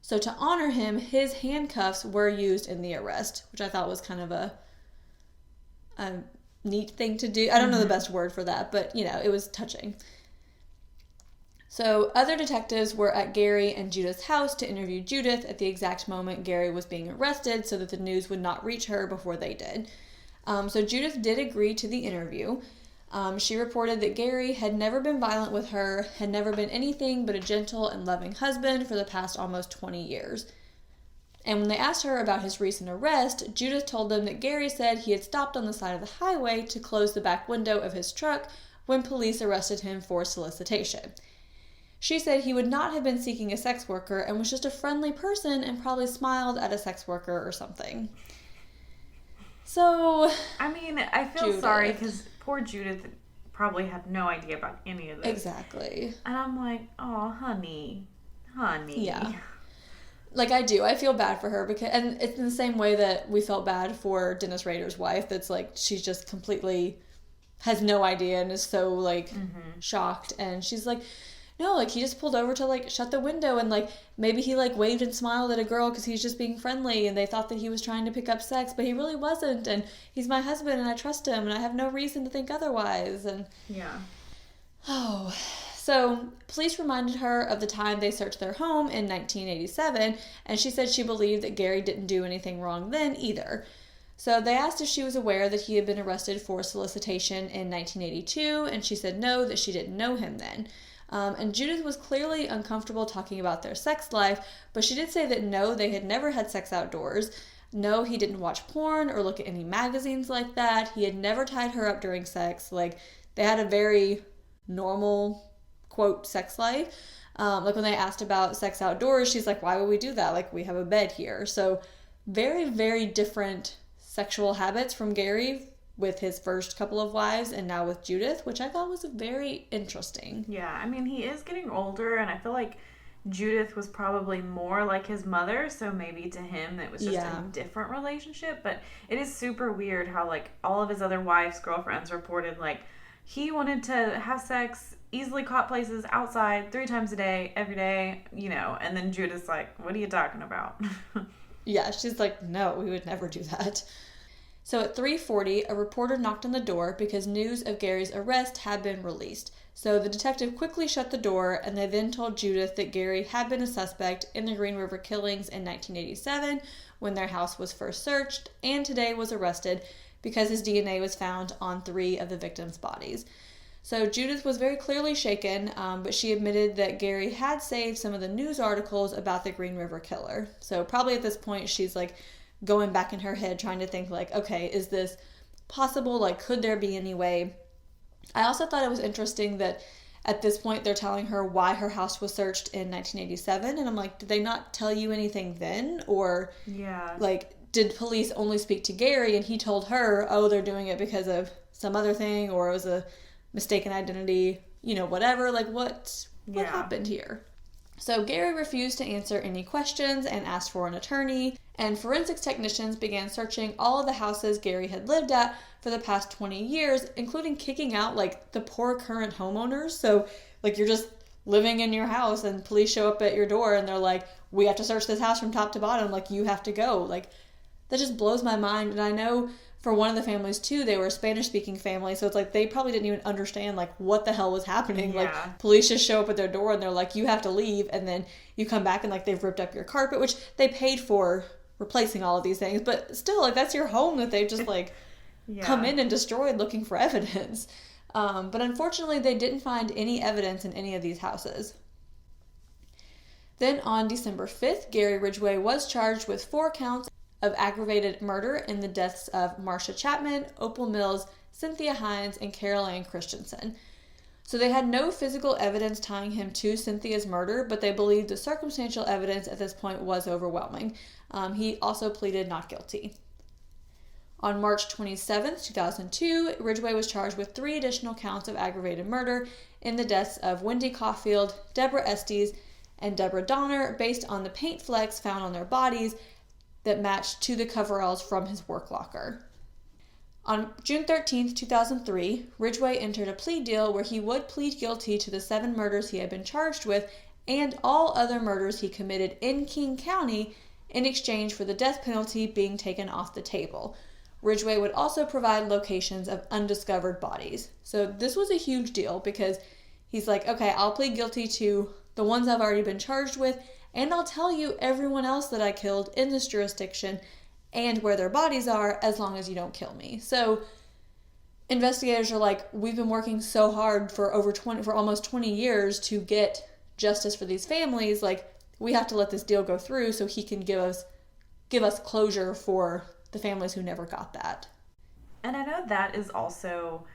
So to honor him, his handcuffs were used in the arrest, which I thought was kind of a neat thing to do. I don't know the best word for that, but, it was touching. So other detectives were at Gary and Judith's house to interview Judith at the exact moment Gary was being arrested so that the news would not reach her before they did. So Judith did agree to the interview. She reported that Gary had never been violent with her, had never been anything but a gentle and loving husband for the past almost 20 years. And when they asked her about his recent arrest, Judith told them that Gary said he had stopped on the side of the highway to close the back window of his truck when police arrested him for solicitation. She said he would not have been seeking a sex worker and was just a friendly person and probably smiled at a sex worker or something. So, I feel sorry because poor Judith probably had no idea about any of this. Exactly. And I'm like, oh, honey. Yeah. I do. I feel bad for her and it's in the same way that we felt bad for Dennis Rader's wife. That's she's just completely has no idea and is so shocked. And she's like, no, he just pulled over to shut the window and maybe he waved and smiled at a girl because he's just being friendly and they thought that he was trying to pick up sex, but he really wasn't. And he's my husband and I trust him and I have no reason to think otherwise. And yeah. Oh, so police reminded her of the time they searched their home in 1987, and she said she believed that Gary didn't do anything wrong then either. So they asked if she was aware that he had been arrested for solicitation in 1982, and she said no, that she didn't know him then. And Judith was clearly uncomfortable talking about their sex life, but she did say that no, they had never had sex outdoors. No, he didn't watch porn or look at any magazines like that. He had never tied her up during sex. They had a very normal, quote, sex life. When they asked about sex outdoors, she's like, why would we do that? We have a bed here. So very, very different sexual habits from Gary with his first couple of wives and now with Judith, which I thought was very interesting. Yeah, he is getting older, and I feel like Judith was probably more like his mother, so maybe to him it was just a different relationship. But it is super weird how all of his other wives, girlfriends reported he wanted to have sex, easily caught places outside 3 times a day, every day, and then Judith's like, what are you talking about? Yeah, she's like, no, we would never do that. So at 3:40, a reporter knocked on the door because news of Gary's arrest had been released. So the detective quickly shut the door, and they then told Judith that Gary had been a suspect in the Green River killings in 1987 when their house was first searched, and today was arrested because his DNA was found on 3 of the victims' bodies. So Judith was very clearly shaken, but she admitted that Gary had saved some of the news articles about the Green River killer. So probably at this point she's going back in her head trying to think okay, is this possible? Could there be any way? I also thought it was interesting that at this point they're telling her why her house was searched in 1987, and I'm like, did they not tell you anything then? Or did police only speak to Gary and he told her, oh, they're doing it because of some other thing, or it was a mistaken identity, whatever? What happened here? So Gary refused to answer any questions and asked for an attorney, and forensics technicians began searching all of the houses Gary had lived at for the past 20 years, including kicking out, like, the poor current homeowners. So, like, you're just living in your house and police show up at your door and they're like, we have to search this house from top to bottom, like, you have to go. Like, that just blows my mind. And I know for one of the families too, they were a Spanish-speaking family, so it's like they probably didn't even understand, like, what the hell was happening. Yeah. Like, police just show up at their door and they're like, you have to leave, and then you come back and, like, they've ripped up your carpet, which they paid for replacing all of these things, but still, like, that's your home that they've just, like, come in and destroyed looking for evidence. But unfortunately, they didn't find any evidence in any of these houses. Then on December 5th, Gary Ridgway was charged with 4 counts of aggravated murder in the deaths of Marcia Chapman, Opal Mills, Cynthia Hines, and Carol Ann Christensen. So they had no physical evidence tying him to Cynthia's murder, but they believed the circumstantial evidence at this point was overwhelming. He also pleaded not guilty. On March 27, 2002, Ridgway was charged with 3 additional counts of aggravated murder in the deaths of Wendy Caufield, Deborah Estes, and Deborah Donner, based on the paint flecks found on their bodies that matched to the coveralls from his work locker. On June 13, 2003, Ridgway entered a plea deal where he would plead guilty to the 7 murders he had been charged with and all other murders he committed in King County in exchange for the death penalty being taken off the table. Ridgway would also provide locations of undiscovered bodies. So this was a huge deal because he's like, okay, I'll plead guilty to the ones I've already been charged with, and I'll tell you everyone else that I killed in this jurisdiction and where their bodies are, as long as you don't kill me. So investigators are like, we've been working so hard for almost 20 years to get justice for these families. Like, we have to let this deal go through so he can give us closure for the families who never got that. And I know that is also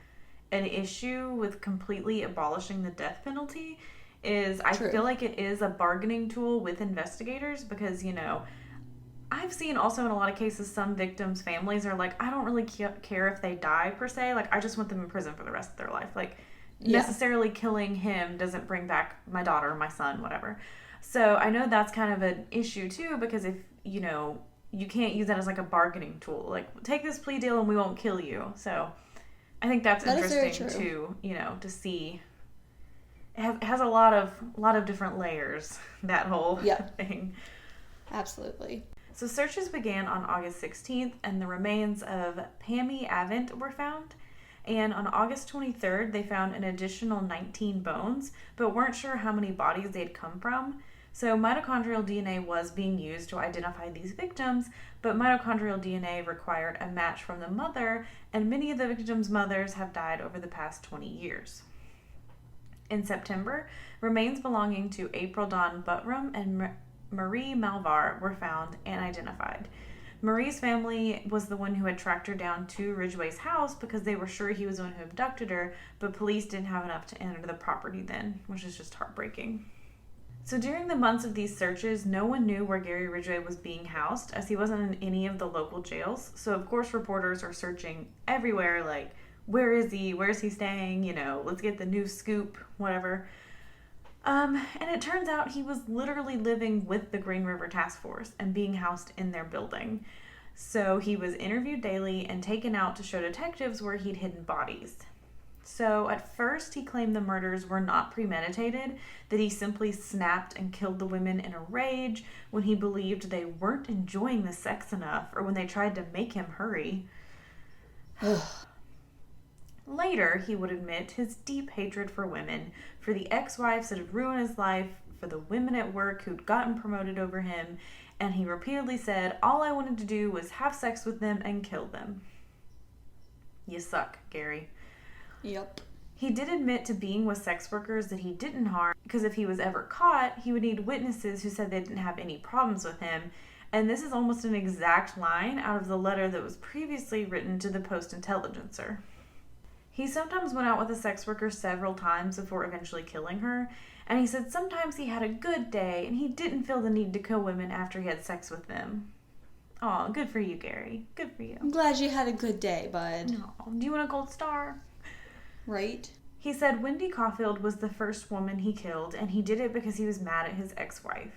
an issue with completely abolishing the death penalty. I feel like it is a bargaining tool with investigators because, I've seen also in a lot of cases some victims' families are like, I don't really care if they die per se. Like, I just want them in prison for the rest of their life. Like, necessarily killing him doesn't bring back my daughter, my son, whatever. So I know that's kind of an issue too because if, you can't use that as like a bargaining tool. Like, take this plea deal and we won't kill you. So I think that's interesting to, to see. It has a lot of different layers, that whole thing. Absolutely. So searches began on August 16th, and the remains of Pompe Avant were found. And on August 23rd, they found an additional 19 bones, but weren't sure how many bodies they'd come from. So mitochondrial DNA was being used to identify these victims, but mitochondrial DNA required a match from the mother, and many of the victims' mothers have died over the past 20 years. In September, remains belonging to April Dawn Buttram and Marie Malvar were found and identified. Marie's family was the one who had tracked her down to Ridgway's house because they were sure he was the one who abducted her, but police didn't have enough to enter the property then, which is just heartbreaking. So during the months of these searches, no one knew where Gary Ridgway was being housed, as he wasn't in any of the local jails. So of course reporters are searching everywhere, like, where is he? Where is he staying? Let's get the new scoop, whatever. And it turns out he was literally living with the Green River Task Force and being housed in their building. So he was interviewed daily and taken out to show detectives where he'd hidden bodies. So at first he claimed the murders were not premeditated, that he simply snapped and killed the women in a rage when he believed they weren't enjoying the sex enough or when they tried to make him hurry. Later, he would admit his deep hatred for women, for the ex-wives that had ruined his life, for the women at work who'd gotten promoted over him, and he repeatedly said, all I wanted to do was have sex with them and kill them. You suck, Gary. Yep. He did admit to being with sex workers that he didn't harm, because if he was ever caught, he would need witnesses who said they didn't have any problems with him, and this is almost an exact line out of the letter that was previously written to the Post-Intelligencer. He sometimes went out with a sex worker several times before eventually killing her, and he said sometimes he had a good day and he didn't feel the need to kill women after he had sex with them. Aw, good for you, Gary. Good for you. I'm glad you had a good day, bud. No. Do you want a gold star? Right? He said Wendy Caufield was the first woman he killed, and he did it because he was mad at his ex-wife.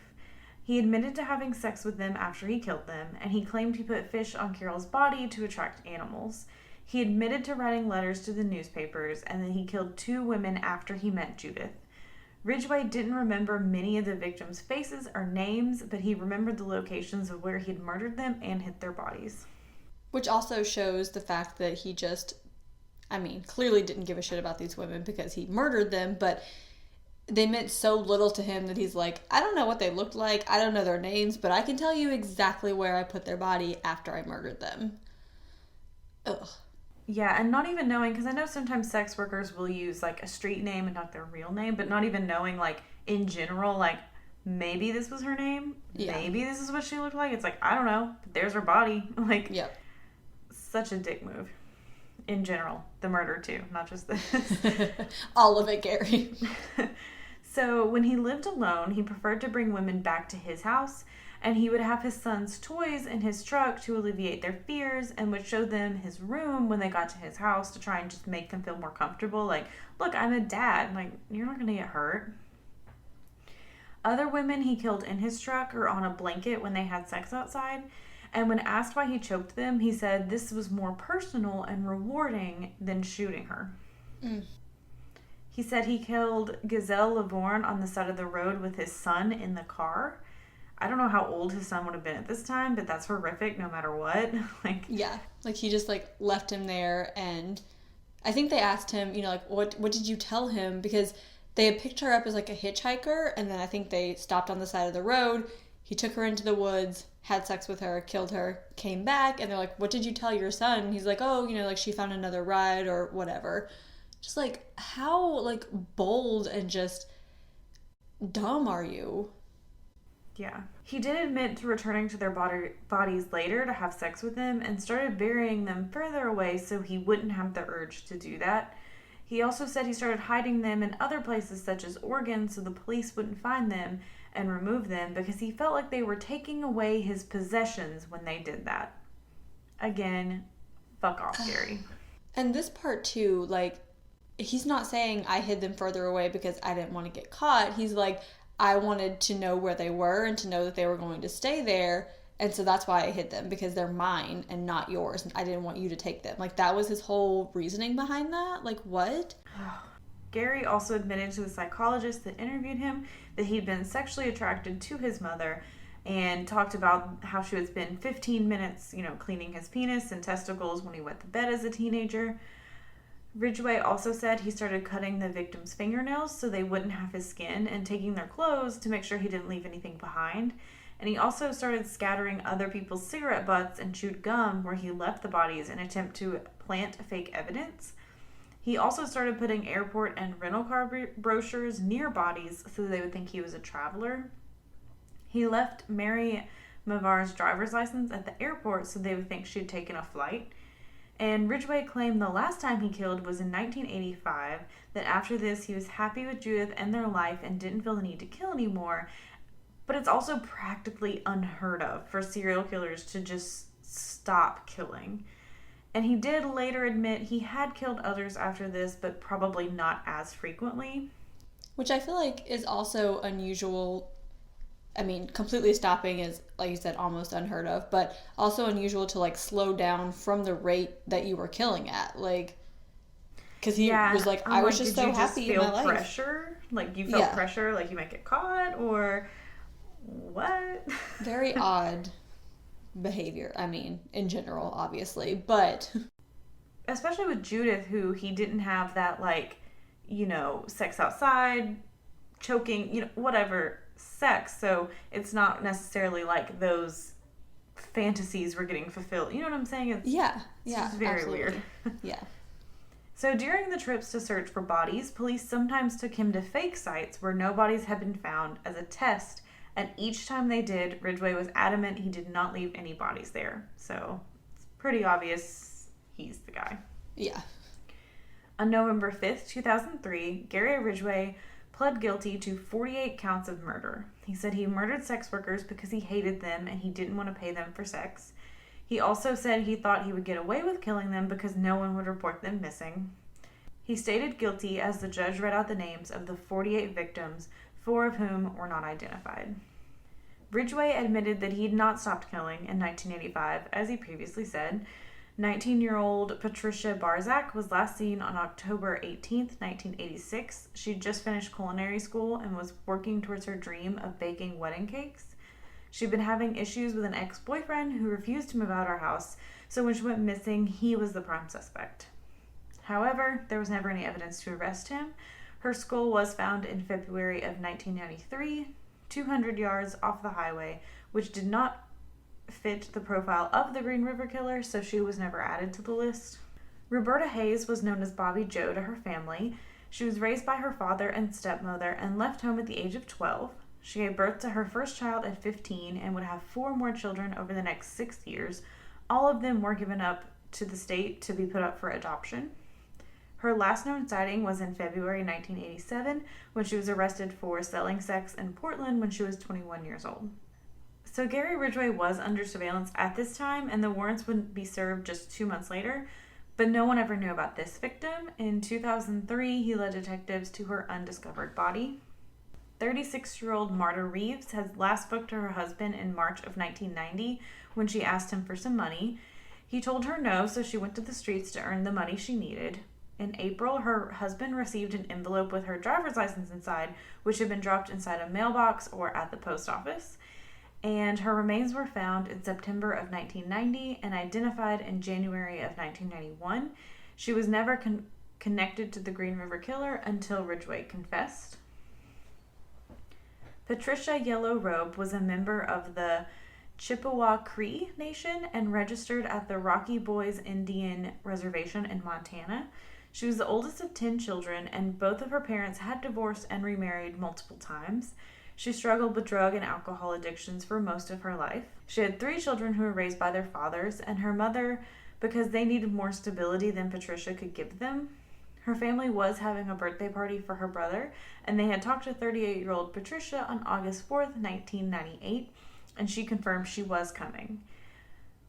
He admitted to having sex with them after he killed them, and he claimed he put fish on Carol's body to attract animals. He admitted to writing letters to the newspapers, and then he killed 2 women after he met Judith. Ridgway didn't remember many of the victims' faces or names, but he remembered the locations of where he'd murdered them and hid their bodies. Which also shows the fact that he just, clearly didn't give a shit about these women because he murdered them, but they meant so little to him that he's like, I don't know what they looked like, I don't know their names, but I can tell you exactly where I put their body after I murdered them. Ugh. Yeah, and not even knowing, because I know sometimes sex workers will use, like, a street name and not their real name, but not even knowing, like, in general, like, maybe this was her name, maybe this is what she looked like. It's like, I don't know, but there's her body. Like, yep. Such a dick move. In general. The murder, too, not just this. All of it, Gary. So, when he lived alone, he preferred to bring women back to his house, and he would have his son's toys in his truck to alleviate their fears, and would show them his room when they got to his house to try and just make them feel more comfortable. Like, look, I'm a dad. Like, you're not going to get hurt. Other women he killed in his truck or on a blanket when they had sex outside. And when asked why he choked them, he said this was more personal and rewarding than shooting her. He said he killed Gazelle Lavorne on the side of the road with his son in the car. I don't know how old his son would have been at this time, but that's horrific no matter what. Yeah, like he just like left him there, and I think they asked him, like what did you tell him, because they had picked her up as like a hitchhiker, and then I think they stopped on the side of the road. He took her into the woods, had sex with her, killed her, came back, and they're like, what did you tell your son? And he's like, oh, like she found another ride or whatever. Just like, how like bold and just dumb are you? Yeah. He did admit to returning to their bodies later to have sex with them, and started burying them further away so he wouldn't have the urge to do that. He also said he started hiding them in other places such as Oregon so the police wouldn't find them and remove them, because he felt like they were taking away his possessions when they did that. Again, fuck off, Gary. And this part too, like, he's not saying I hid them further away because I didn't want to get caught. He's like, I wanted to know where they were and to know that they were going to stay there. And so that's why I hid them, because they're mine and not yours. And I didn't want you to take them. Like, that was his whole reasoning behind that. Like, what? Gary also admitted to the psychologist that interviewed him that he'd been sexually attracted to his mother, and talked about how she would spend 15 minutes, cleaning his penis and testicles when he went to bed as a teenager. Ridgway also said he started cutting the victim's fingernails so they wouldn't have his skin, and taking their clothes to make sure he didn't leave anything behind. And he also started scattering other people's cigarette butts and chewed gum where he left the bodies in an attempt to plant fake evidence. He also started putting airport and rental car brochures near bodies so they would think he was a traveler. He left Mary Mavar's driver's license at the airport so they would think she'd taken a flight. And Ridgway claimed the last time he killed was in 1985, that after this he was happy with Judith and their life and didn't feel the need to kill anymore. But it's also practically unheard of for serial killers to just stop killing. And he did later admit he had killed others after this, but probably not as frequently. Which I feel like is also unusual. Completely stopping is, like you said, almost unheard of, but also unusual to, like, slow down from the rate that you were killing at. Like, because he was like, I was just so happy in my life. Did you feel pressure? Like, you felt pressure, like you might get caught, or what? Very odd behavior, in general, obviously, but especially with Judith, who he didn't have that, like, sex outside, choking, whatever, sex, so it's not necessarily like those fantasies were getting fulfilled. You know what I'm saying? It's just very absolutely. weird. Yeah. So during the trips to search for bodies, police sometimes took him to fake sites where no bodies had been found as a test. And each time they did, Ridgway was adamant he did not leave any bodies there. So it's pretty obvious he's the guy. Yeah. On November 5th, 2003, Gary Ridgway pled guilty to 48 counts of murder. He said he murdered sex workers because he hated them and he didn't want to pay them for sex. He also said he thought he would get away with killing them because no one would report them missing. He stated guilty as the judge read out the names of the 48 victims, 4 of whom were not identified. Ridgway admitted that he had not stopped killing in 1985, as he previously said. 19-year-old Patricia Barzak was last seen on October 18, 1986. She'd just finished culinary school and was working towards her dream of baking wedding cakes. She'd been having issues with an ex-boyfriend who refused to move out of her house, so when she went missing, he was the prime suspect. However, there was never any evidence to arrest him. Her skull was found in February of 1993, 200 yards off the highway, which did not fit the profile of the Green River Killer, so she was never added to the list. Roberta Hayes was known as Bobby Joe to her family. She was raised by her father and stepmother and left home at the age of 12. She gave birth to her first child at 15 and would have 4 more children over the next 6 years. All of them were given up to the state to be put up for adoption. Her last known sighting was in February 1987 when she was arrested for selling sex in Portland when she was 21 years old. So Gary Ridgway was under surveillance at this time, and the warrants would be served just 2 months later, but no one ever knew about this victim. In 2003, he led detectives to her undiscovered body. 36-year-old Marta Reeves had last spoke to her husband in March of 1990 when she asked him for some money. He told her no, so she went to the streets to earn the money she needed. In April, her husband received an envelope with her driver's license inside, which had been dropped inside a mailbox or at the post office. And her remains were found in September of 1990 and identified in January of 1991. She was never connected to the Green River Killer until Ridgway confessed. Patricia Yellow Robe was a member of the Chippewa Cree Nation and registered at the Rocky Boys Indian Reservation in Montana. She was the oldest of 10 children, and both of her parents had divorced and remarried multiple times. She struggled with drug and alcohol addictions for most of her life. She had 3 children who were raised by their fathers, and her mother, because they needed more stability than Patricia could give them. Her family was having a birthday party for her brother, and they had talked to 38-year-old Patricia on August 4th, 1998, and she confirmed she was coming.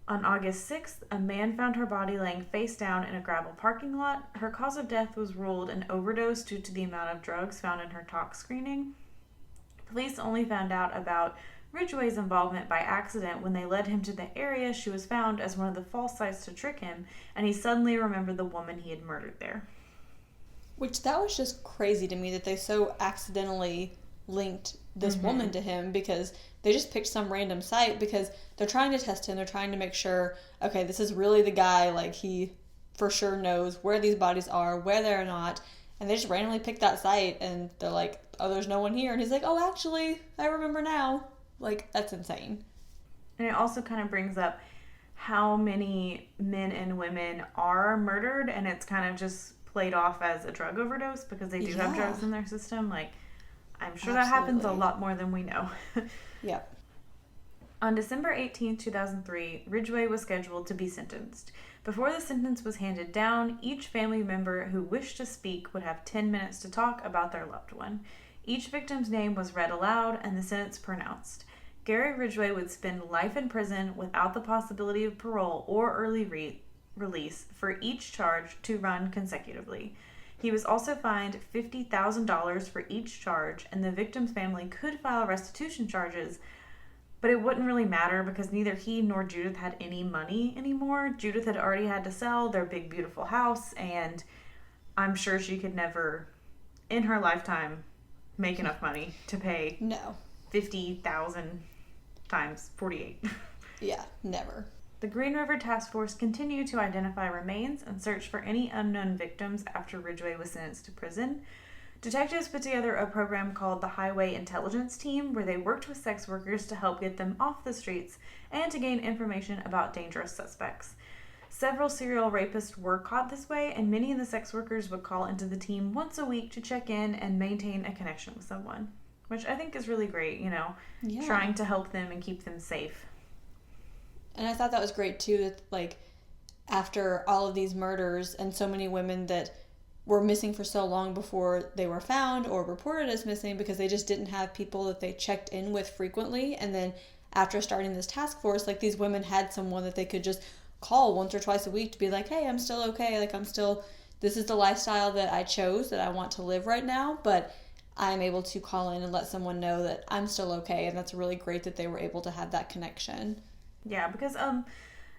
On August 6th, a man found her body laying face down in a gravel parking lot. Her cause of death was ruled an overdose due to the amount of drugs found in her tox screening. Police only found out about Ridgway's involvement by accident when they led him to the area she was found as one of the false sites to trick him, and he suddenly remembered the woman he had murdered there. Which, that was just crazy to me that they so accidentally linked this woman to him, because they just picked some random site because they're trying to test him. They're trying to make sure, okay, this is really the guy, like he for sure knows where these bodies are, where they're not, and they just randomly picked that site and they're like, oh, there's no one here, and he's like, oh, actually, I remember now. Like, that's insane. And it also kind of brings up how many men and women are murdered, and it's kind of just played off as a drug overdose because they do have drugs in their system. Like, I'm sure that happens a lot more than we know. Yep. On December 18, 2003, Ridgway was scheduled to be sentenced. Before the sentence was handed down, each family member who wished to speak would have 10 minutes to talk about their loved one. Each victim's name was read aloud and the sentence pronounced. Gary Ridgway would spend life in prison without the possibility of parole or early release for each charge to run consecutively. He was also fined $50,000 for each charge, and the victim's family could file restitution charges, but it wouldn't really matter because neither he nor Judith had any money anymore. Judith had already had to sell their big, beautiful house, and I'm sure she could never, in her lifetime, make enough money to pay $50,000 times 48. Yeah, never. The Green River Task Force continued to identify remains and search for any unknown victims after Ridgway was sentenced to prison. Detectives put together a program called the Highway Intelligence Team, where they worked with sex workers to help get them off the streets and to gain information about dangerous suspects. Several serial rapists were caught this way, and many of the sex workers would call into the team once a week to check in and maintain a connection with someone, which I think is really great, trying to help them and keep them safe. And I thought that was great, too, that, like, after all of these murders and so many women that were missing for so long before they were found or reported as missing because they just didn't have people that they checked in with frequently. And then after starting this task force, like, these women had someone that they could just call once or twice a week to be like, hey, I'm still okay. Like, this this is the lifestyle that I chose, that I want to live right now, but I'm able to call in and let someone know that I'm still okay. And that's really great that they were able to have that connection. Yeah, because,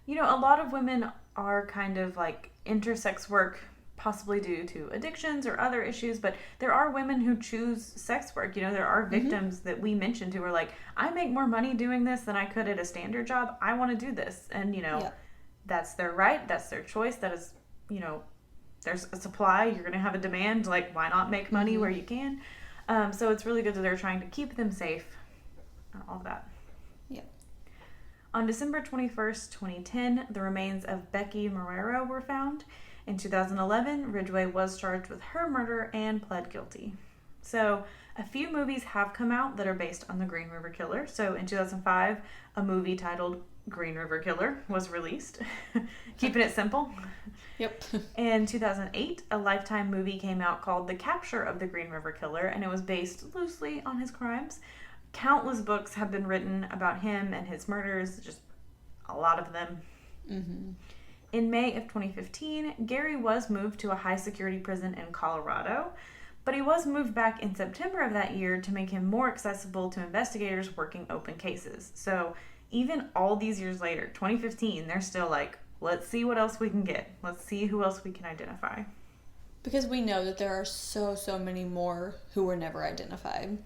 you know, a lot of women are kind of like intersex work, possibly due to addictions or other issues, but there are women who choose sex work. You know, there are victims that we mentioned who are like, I make more money doing this than I could at a standard job. I want to do this. And, you know, that's their right. That's their choice. That is, you know, there's a supply. You're going to have a demand. Like, why not make money where you can? So it's really good that they're trying to keep them safe. All of that. Yeah. On December 21st, 2010, the remains of Becky Marrero were found. In 2011, Ridgway was charged with her murder and pled guilty. So, a few movies have come out that are based on the Green River Killer. So, in 2005, a movie titled Green River Killer was released. Keeping it simple. Yep. In 2008, a Lifetime movie came out called The Capture of the Green River Killer, and it was based loosely on his crimes. Countless books have been written about him and his murders, just a lot of them. In May of 2015, Gary was moved to a high-security prison in Colorado, but he was moved back in September of that year to make him more accessible to investigators working open cases. So even all these years later, 2015, they're still like, let's see what else we can get. Let's see who else we can identify. Because we know that there are so many more who were never identified.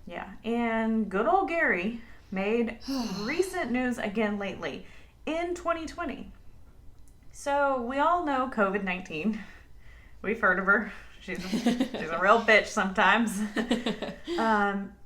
Yeah, and good old Gary made recent news again lately in 2020. So we all know COVID-19. We've heard of her. She's a real bitch sometimes.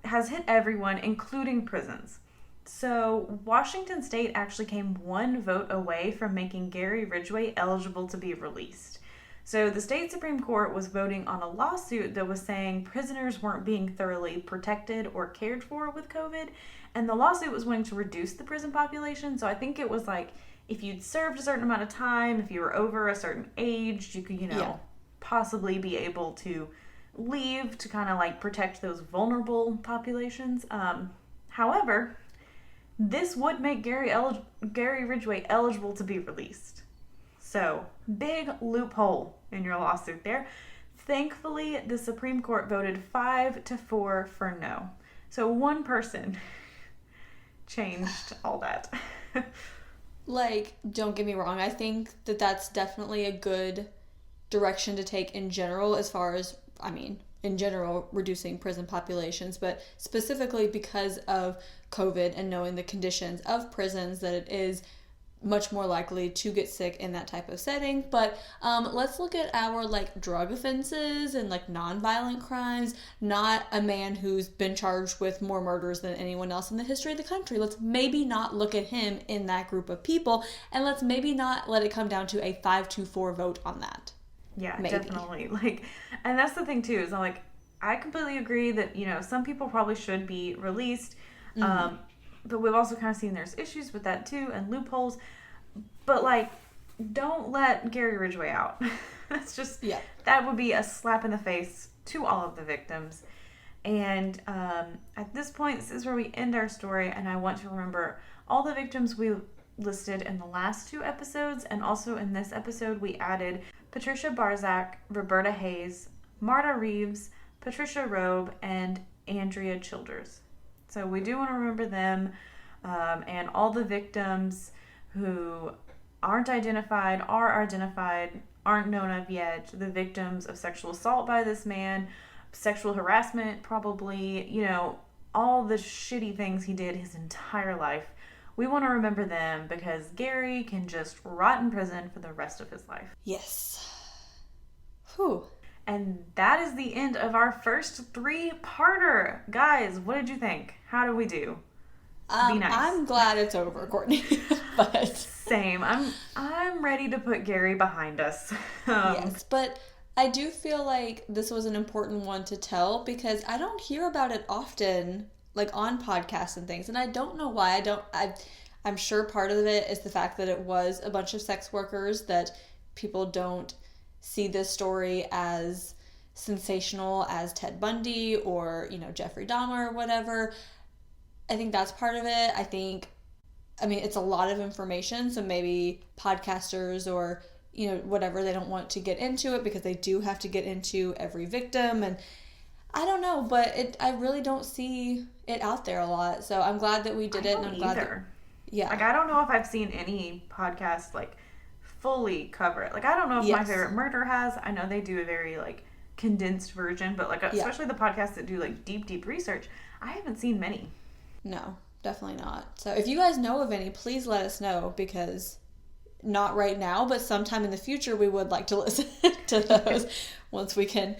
Has hit everyone, including prisons. So Washington State actually came one vote away from making Gary Ridgway eligible to be released. So the state Supreme Court was voting on a lawsuit that was saying prisoners weren't being thoroughly protected or cared for with COVID, and the lawsuit was wanting to reduce the prison population. So I think it was like, if you'd served a certain amount of time, if you were over a certain age, you could, you know, possibly be able to leave to kind of like protect those vulnerable populations. However, this would make Gary Ridgway eligible to be released. So, big loophole in your lawsuit there. Thankfully, the Supreme Court voted 5-4 for no. So one person changed all that. Like, don't get me wrong, I think that that's definitely a good direction to take in general, as far as, I mean, in general, reducing prison populations, but specifically because of COVID and knowing the conditions of prisons, that it is much more likely to get sick in that type of setting. But let's look at our like drug offenses and like non-violent crimes, not a man who's been charged with more murders than anyone else in the history of the country. Let's maybe not look at him in that group of people, and let's maybe not let it come down to a 5-4 vote on that. Yeah, maybe. Definitely. Like, and that's the thing too, is I'm like, I completely agree that, you know, some people probably should be released. But we've also kind of seen there's issues with that too, and loopholes. But like, don't let Gary Ridgway out. That's just, that would be a slap in the face to all of the victims. And at this point, this is where we end our story, and I want to remember all the victims we listed in the last 2 episodes, and also in this episode we added Patricia Barzak, Roberta Hayes, Marta Reeves, Patricia Robe, and Andrea Childers. So we do want to remember them, and all the victims who aren't identified, are identified, aren't known of yet, the victims of sexual assault by this man, sexual harassment probably, you know, all the shitty things he did his entire life. We want to remember them because Gary can just rot in prison for the rest of his life. Yes. Whew. And that is the end of our first 3-parter. Guys, what did you think? How did we do? Be nice. I'm glad it's over, Courtney. But same. I'm ready to put Gary behind us. Yes, but I do feel like this was an important one to tell because I don't hear about it often, like on podcasts and things, and I don't know why. I'm sure part of it is the fact that it was a bunch of sex workers, that people don't see this story as sensational as Ted Bundy or, you know, Jeffrey Dahmer or whatever. I think that's part of it. I mean, it's a lot of information, so maybe podcasters or whatever, they don't want to get into it because they do have to get into every victim. And I don't know, but I really don't see it out there a lot. So I'm glad that we did it. And I'm glad that, yeah. Like, I don't know if I've seen any podcast, like, fully cover it. Like, I don't know if My Favorite Murder has. I know they do a very, like, condensed version, but, like, especially the podcasts that do, like, deep research, I haven't seen many. No, definitely not. So if you guys know of any, please let us know, because not right now, but sometime in the future, we would like to listen to those once we can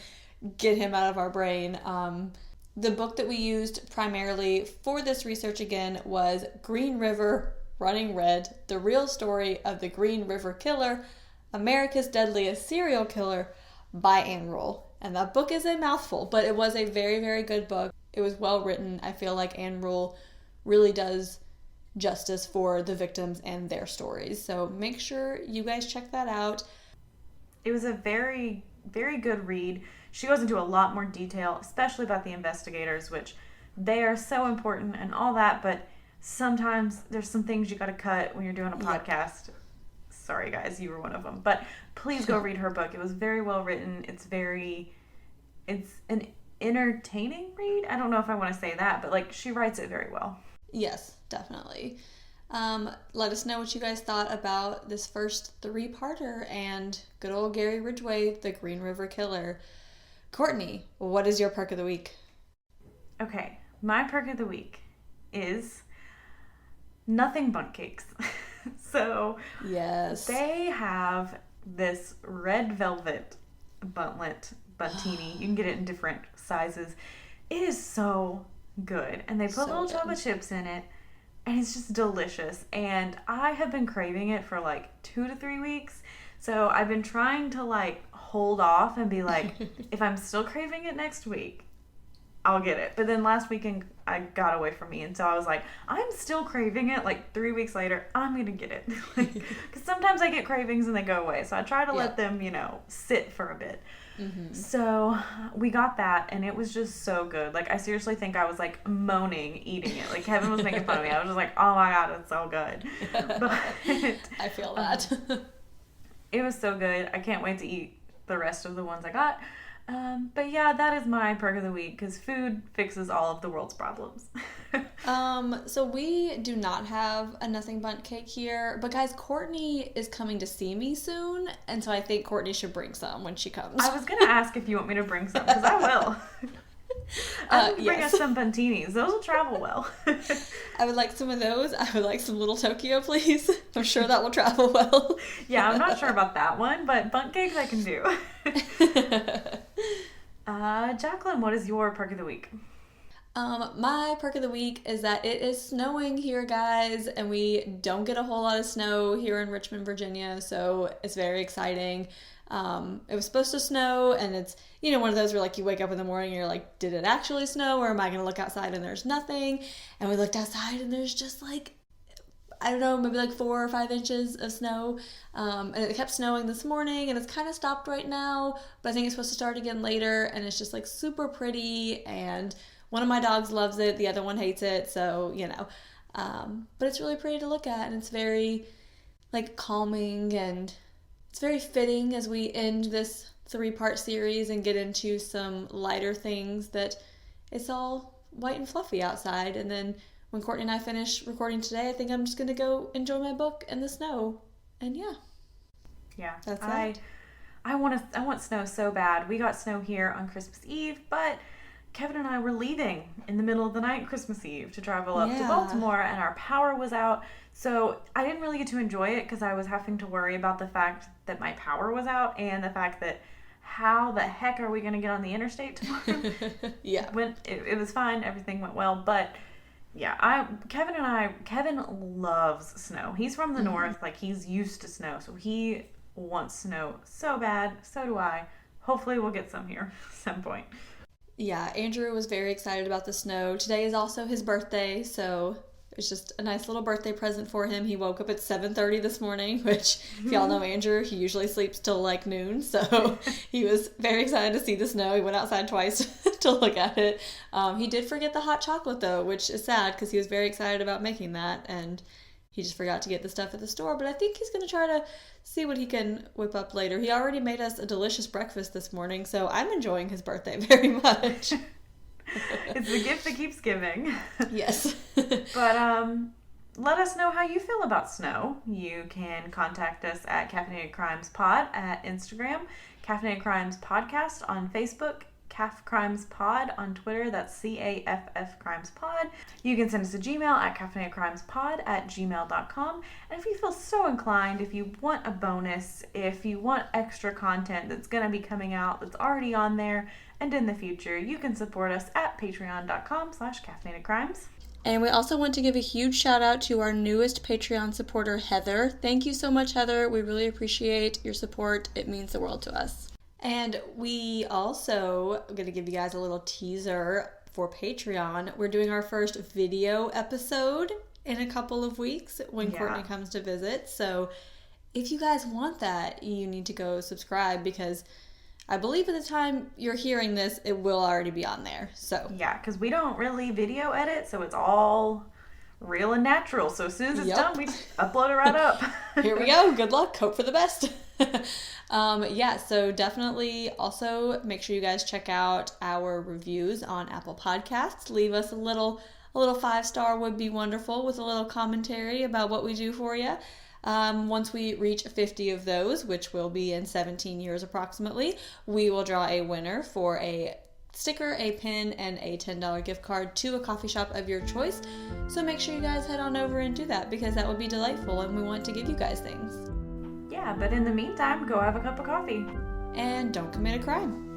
get him out of our brain. The book that we used primarily for this research again was Green River Running Red, The Real Story of the Green River Killer, America's Deadliest Serial Killer by Ann Rule. And that book is a mouthful, but it was a very, very good book. It was well written. I feel like Ann Rule really does justice for the victims and their stories. So make sure you guys check that out. It was a very, very good read. She goes into a lot more detail, especially about the investigators, which they are so important and all that, but sometimes there's some things you got to cut when you're doing a podcast. Yep. Sorry, guys, you were one of them. But please go read her book. It was very well written. It's an entertaining read. I don't know if I want to say that, but, like, she writes it very well. Yes, definitely. Let us know what you guys thought about this first 3-parter and good old Gary Ridgway, the Green River Killer. Courtney, what is your perk of the week? Okay, my perk of the week is nothing bundt cakes. So, yes, they have this red velvet buntini. You can get it in different sizes. It is so good. And they put little chocolate chips in it. And it's just delicious. And I have been craving it for like 2 to 3 weeks. So I've been trying to like hold off and be like, if I'm still craving it next week, I'll get it. But then last weekend, I got away from me. And so I was like, I'm still craving it. Like 3 weeks later, I'm going to get it. Because sometimes I get cravings and they go away. So I try to let them, sit for a bit. Mm-hmm. So we got that, and it was just so good. Like, I seriously think I was, like, moaning eating it. Like, Kevin was making fun of me. I was just like, oh, my God, it's so good. But I feel that. It was so good. I can't wait to eat the rest of the ones I got. But yeah, that is my perk of the week, because food fixes all of the world's problems. So we do not have a nothing bundt cake here, but guys, Courtney is coming to see me soon, and so I think Courtney should bring some when she comes. I was going to ask if you want me to bring some, because I will. I can bring us some buntinis. Those will travel well. I would like some of those. I would like some little Tokyo, please. I'm sure that will travel well. Yeah, I'm not sure about that one, but bundt cakes I can do. Jaclyn, what is your perk of the week? My perk of the week is that it is snowing here, guys, and we don't get a whole lot of snow here in Richmond, Virginia, so it's very exciting. It was supposed to snow, and it's, one of those where, like, you wake up in the morning and you're like, did it actually snow, or am I going to look outside and there's nothing? And we looked outside and there's just, like, I don't know, maybe like 4 or 5 inches of snow. And it kept snowing this morning, and it's kind of stopped right now, but I think it's supposed to start again later, and it's just, like, super pretty, and one of my dogs loves it, the other one hates it, so, but it's really pretty to look at, and it's very, like, calming, and it's very fitting as we end this 3-part series and get into some lighter things, that it's all white and fluffy outside. And then when Courtney and I finish recording today, I think I'm just going to go enjoy my book in the snow. And yeah. That's it. I want snow so bad. We got snow here on Christmas Eve, but Kevin and I were leaving in the middle of the night Christmas Eve to travel up to Baltimore, and our power was out. So I didn't really get to enjoy it because I was having to worry about the fact that my power was out and the fact that how the heck are we going to get on the interstate tomorrow? It was fine. Everything went well. But yeah, Kevin loves snow. He's from the north. Like, he's used to snow. So he wants snow so bad. So do I. Hopefully we'll get some here at some point. Yeah, Andrew was very excited about the snow. Today is also his birthday, so it was just a nice little birthday present for him. He woke up at 7:30 this morning, which, if y'all know Andrew, he usually sleeps till like noon, so he was very excited to see the snow. He went outside twice to look at it. He did forget the hot chocolate, though, which is sad because he was very excited about making that, and he just forgot to get the stuff at the store, but I think he's going to try to see what he can whip up later. He already made us a delicious breakfast this morning, so I'm enjoying his birthday very much. It's the gift that keeps giving. Yes. But let us know how you feel about snow. You can contact us at Caffeinated Crimes Pod at Instagram, Caffeinated Crimes Podcast on Facebook, Caff Crimes Pod on Twitter. That's CAFF Crimes Pod. You can send us a Gmail at caffeinatedcrimespod@gmail.com. And if you feel so inclined, if you want a bonus, if you want extra content that's going to be coming out that's already on there and in the future, you can support us at patreon.com/caffeinatedcrimes. And we also want to give a huge shout out to our newest Patreon supporter, Heather. Thank you so much, Heather. We really appreciate your support. It means the world to us. And we also are going to give you guys a little teaser for Patreon. We're doing our first video episode in a couple of weeks when Courtney comes to visit. So if you guys want that, you need to go subscribe, because I believe at the time you're hearing this, it will already be on there. So yeah, because we don't really video edit, so it's all real and natural. So as soon as it's done, we upload it right up. Here we go. Good luck. Hope for the best. So definitely also make sure you guys check out our reviews on Apple Podcasts. Leave us a little 5-star would be wonderful, with a little commentary about what we do for you. Once we reach 50 of those, which will be in 17 years approximately, we will draw a winner for a sticker, a pin, and a $10 gift card to a coffee shop of your choice. So make sure you guys head on over and do that, because that would be delightful and we want to give you guys things. Yeah, but in the meantime, go have a cup of coffee. And don't commit a crime.